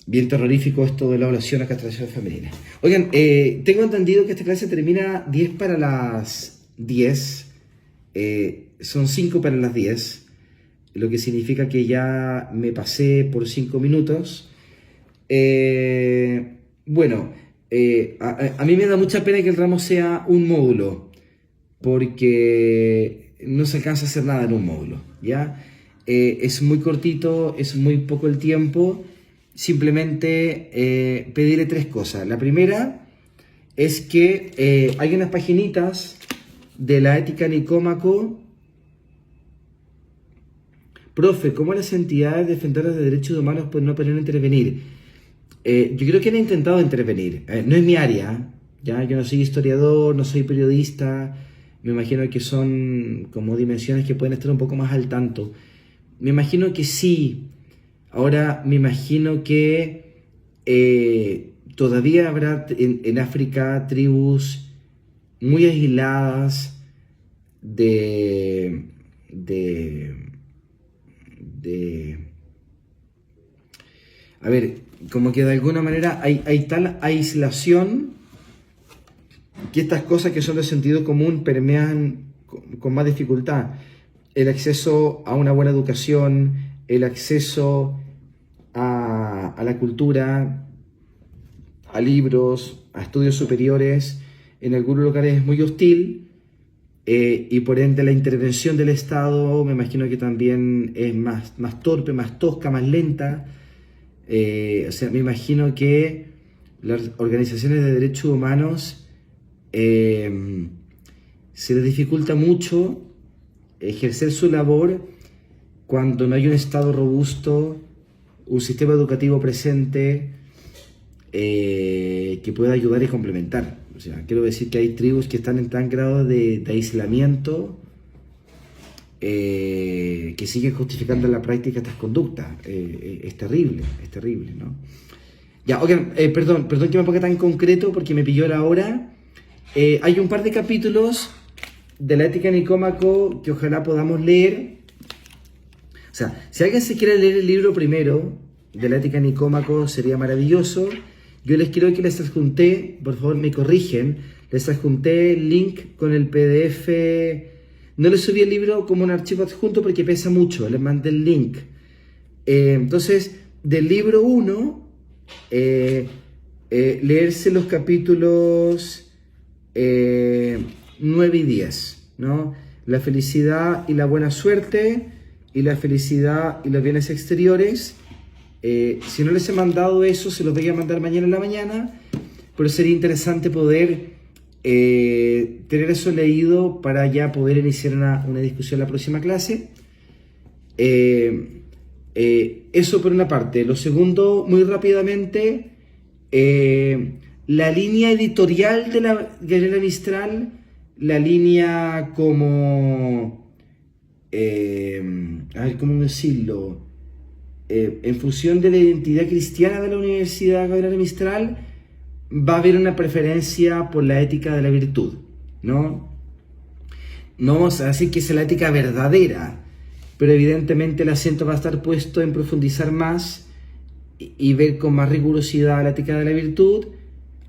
bien terrorífico esto de la ablación a castración femenina. Oigan, tengo entendido que esta clase termina 10 para las 10, son 5 para las 10, lo que significa que ya me pasé por 5 minutos. Bueno, a mí me da mucha pena que el ramo sea un módulo, porque no se alcanza a hacer nada en un módulo, ¿ya? Es muy cortito, es muy poco el tiempo. Simplemente pedirle 3 cosas. La primera es que hay unas paginitas de la ética Nicómaco. Profe, ¿cómo las entidades defensoras de derechos humanos pueden no poder intervenir? Yo creo que han intentado intervenir. No es mi área, ¿ya? Yo no soy historiador, no soy periodista. Me imagino que son como dimensiones que pueden estar un poco más al tanto. Me imagino que sí. Ahora me imagino que todavía habrá en África tribus muy aisladas, de, de, de a ver, como que de alguna manera hay tal aislación que estas cosas que son de sentido común permean con más dificultad. El acceso a una buena educación, el acceso a la cultura, a libros, a estudios superiores, en algunos lugares es muy hostil, y por ende la intervención del Estado me imagino que también es más torpe, más tosca, más lenta. O sea, me imagino que las organizaciones de derechos humanos se les dificulta mucho ejercer su labor cuando no hay un Estado robusto, un sistema educativo presente que pueda ayudar y complementar. O sea, quiero decir que hay tribus que están en tan grado de aislamiento que siguen justificando en la práctica estas conductas. Es terrible, ¿no? Ya, ok, perdón que me ponga tan concreto porque me pilló la hora. Hay un par de capítulos de la Ética Nicómaco que ojalá podamos leer. O sea, si alguien se quiere leer el libro primero de la Ética Nicómaco sería maravilloso. Yo les quiero que les adjunté, por favor me corrigen, les adjunté el link con el PDF. No les subí el libro como un archivo adjunto porque pesa mucho, les mandé el link. Entonces, del libro 1, leerse los capítulos 9 y 10, ¿no? La felicidad y la buena suerte, y la felicidad y los bienes exteriores. Si no les he mandado eso, se los voy a mandar mañana en la mañana, pero sería interesante poder tener eso leído para ya poder iniciar una discusión en la próxima clase. Eso por una parte. Lo segundo, muy rápidamente, la línea editorial de la Gabriela Mistral, la línea como, a ver cómo decirlo, en función de la identidad cristiana de la Universidad Gabriela Mistral, va a haber una preferencia por la ética de la virtud, ¿no? No vamos a decir que es la ética verdadera, pero evidentemente el acento va a estar puesto en profundizar más y ver con más rigurosidad la ética de la virtud,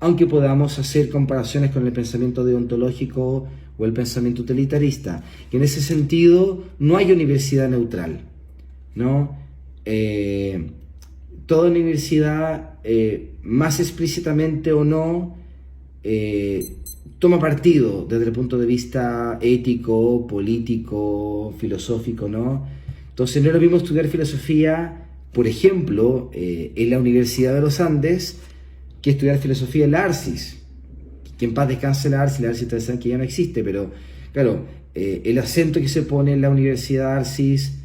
aunque podamos hacer comparaciones con el pensamiento deontológico o el pensamiento utilitarista. Y en ese sentido no hay universidad neutral, ¿no? Toda universidad, más explícitamente o no, toma partido desde el punto de vista ético, político, filosófico, ¿no? Entonces no es lo mismo estudiar filosofía, por ejemplo, en la Universidad de los Andes, que estudiar filosofía en la ARCIS. Que en paz descanse la ARCIS ustedes saben que ya no existe, pero claro, el acento que se pone en la Universidad ARCIS,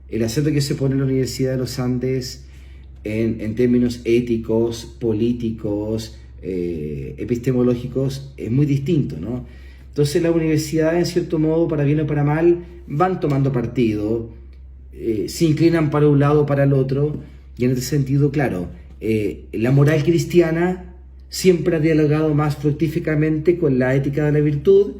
el acento que se pone en la Universidad de los Andes en términos éticos, políticos, epistemológicos, es muy distinto, ¿no? Entonces las universidades, en cierto modo, para bien o para mal, van tomando partido, se inclinan para un lado o para el otro, y en ese sentido, claro, la moral cristiana siempre ha dialogado más fructíferamente con la ética de la virtud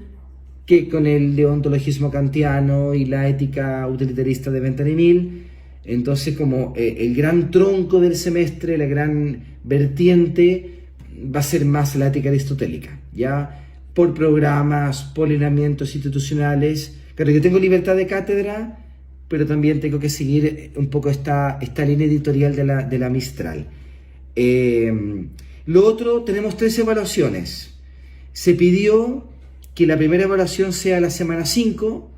que con el deontologismo kantiano y la ética utilitarista de Bentham. Entonces, como el gran tronco del semestre, la gran vertiente, va a ser más la ética aristotélica, ¿ya? Por programas, por lineamientos institucionales. Claro, yo tengo libertad de cátedra, pero también tengo que seguir un poco esta línea editorial de la Mistral. Lo otro, tenemos 3 evaluaciones. Se pidió que la primera evaluación sea la semana 5,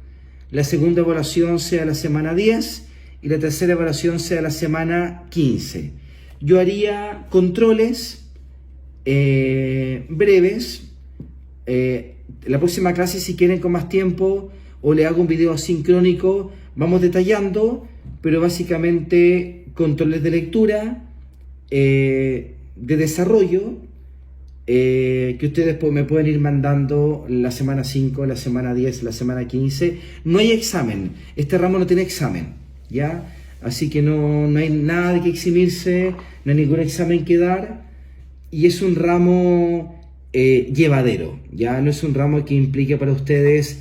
la segunda evaluación sea la semana 10 y la tercera evaluación sea la semana 15. Yo haría controles breves. La próxima clase, si quieren con más tiempo, o le hago un video asincrónico, vamos detallando, pero básicamente controles de lectura, de desarrollo, que ustedes me pueden ir mandando la semana 5, la semana 10, la semana 15. No hay examen, este ramo no tiene examen, ¿ya? Así que no hay nada de que eximirse, no hay ningún examen que dar, y es un ramo llevadero, ya no es un ramo que implique para ustedes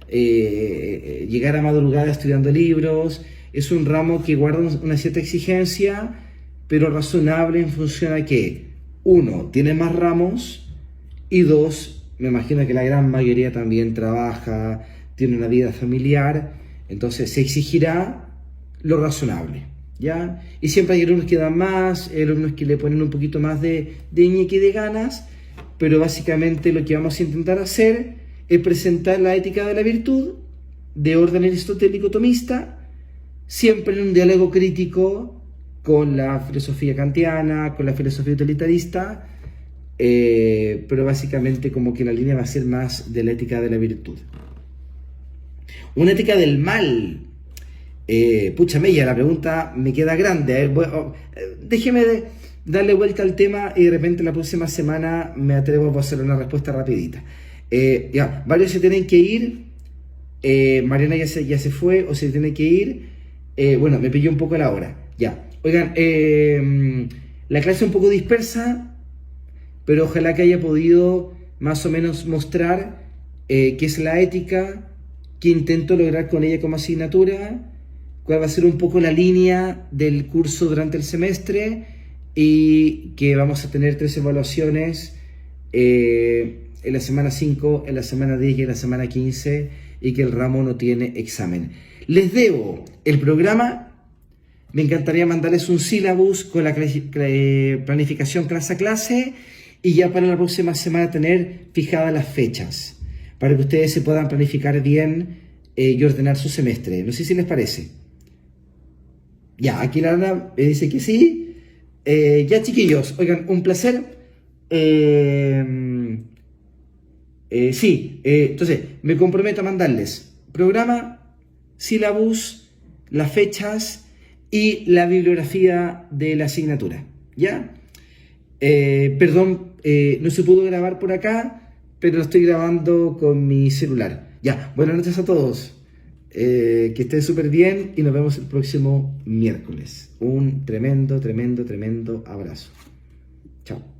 llegar a madrugada estudiando libros. Es un ramo que guarda una cierta exigencia, pero razonable en función a que, uno, tiene más ramos, y dos, me imagino que la gran mayoría también trabaja, tiene una vida familiar, entonces se exigirá lo razonable, ¿ya? Y siempre hay alumnos que dan más, hay alumnos que le ponen un poquito más de ñeque de ganas, pero básicamente lo que vamos a intentar hacer es presentar la ética de la virtud de orden aristotélico tomista, siempre en un diálogo crítico con la filosofía kantiana, con la filosofía utilitarista, pero básicamente como que la línea va a ser más de la ética de la virtud. Una ética del mal. Pucha Mella, la pregunta me queda grande. Déjeme darle vuelta al tema y de repente la próxima semana me atrevo a hacer una respuesta rapidita. Ya, varios se tienen que ir. Mariana ya se fue o se tiene que ir. Bueno, me pilló un poco la hora. Ya. Oigan, la clase es un poco dispersa, pero ojalá que haya podido más o menos mostrar qué es la ética, qué intento lograr con ella como asignatura, cuál va a ser un poco la línea del curso durante el semestre, y que vamos a tener 3 evaluaciones en la semana 5, en la semana 10 y en la semana 15, y que el ramo no tiene examen. Les debo el programa. Me encantaría mandarles un sílabus con la planificación clase a clase, y ya para la próxima semana tener fijadas las fechas para que ustedes se puedan planificar bien y ordenar su semestre. No sé si les parece. Ya, aquí la Ana me dice que sí. Ya, chiquillos, oigan, un placer. Sí, entonces me comprometo a mandarles programa, sílabus, las fechas y la bibliografía de la asignatura, ¿ya? Perdón, no se pudo grabar por acá, pero lo estoy grabando con mi celular. Ya, buenas noches a todos. Que estén súper bien y nos vemos el próximo miércoles. Un tremendo abrazo. Chao.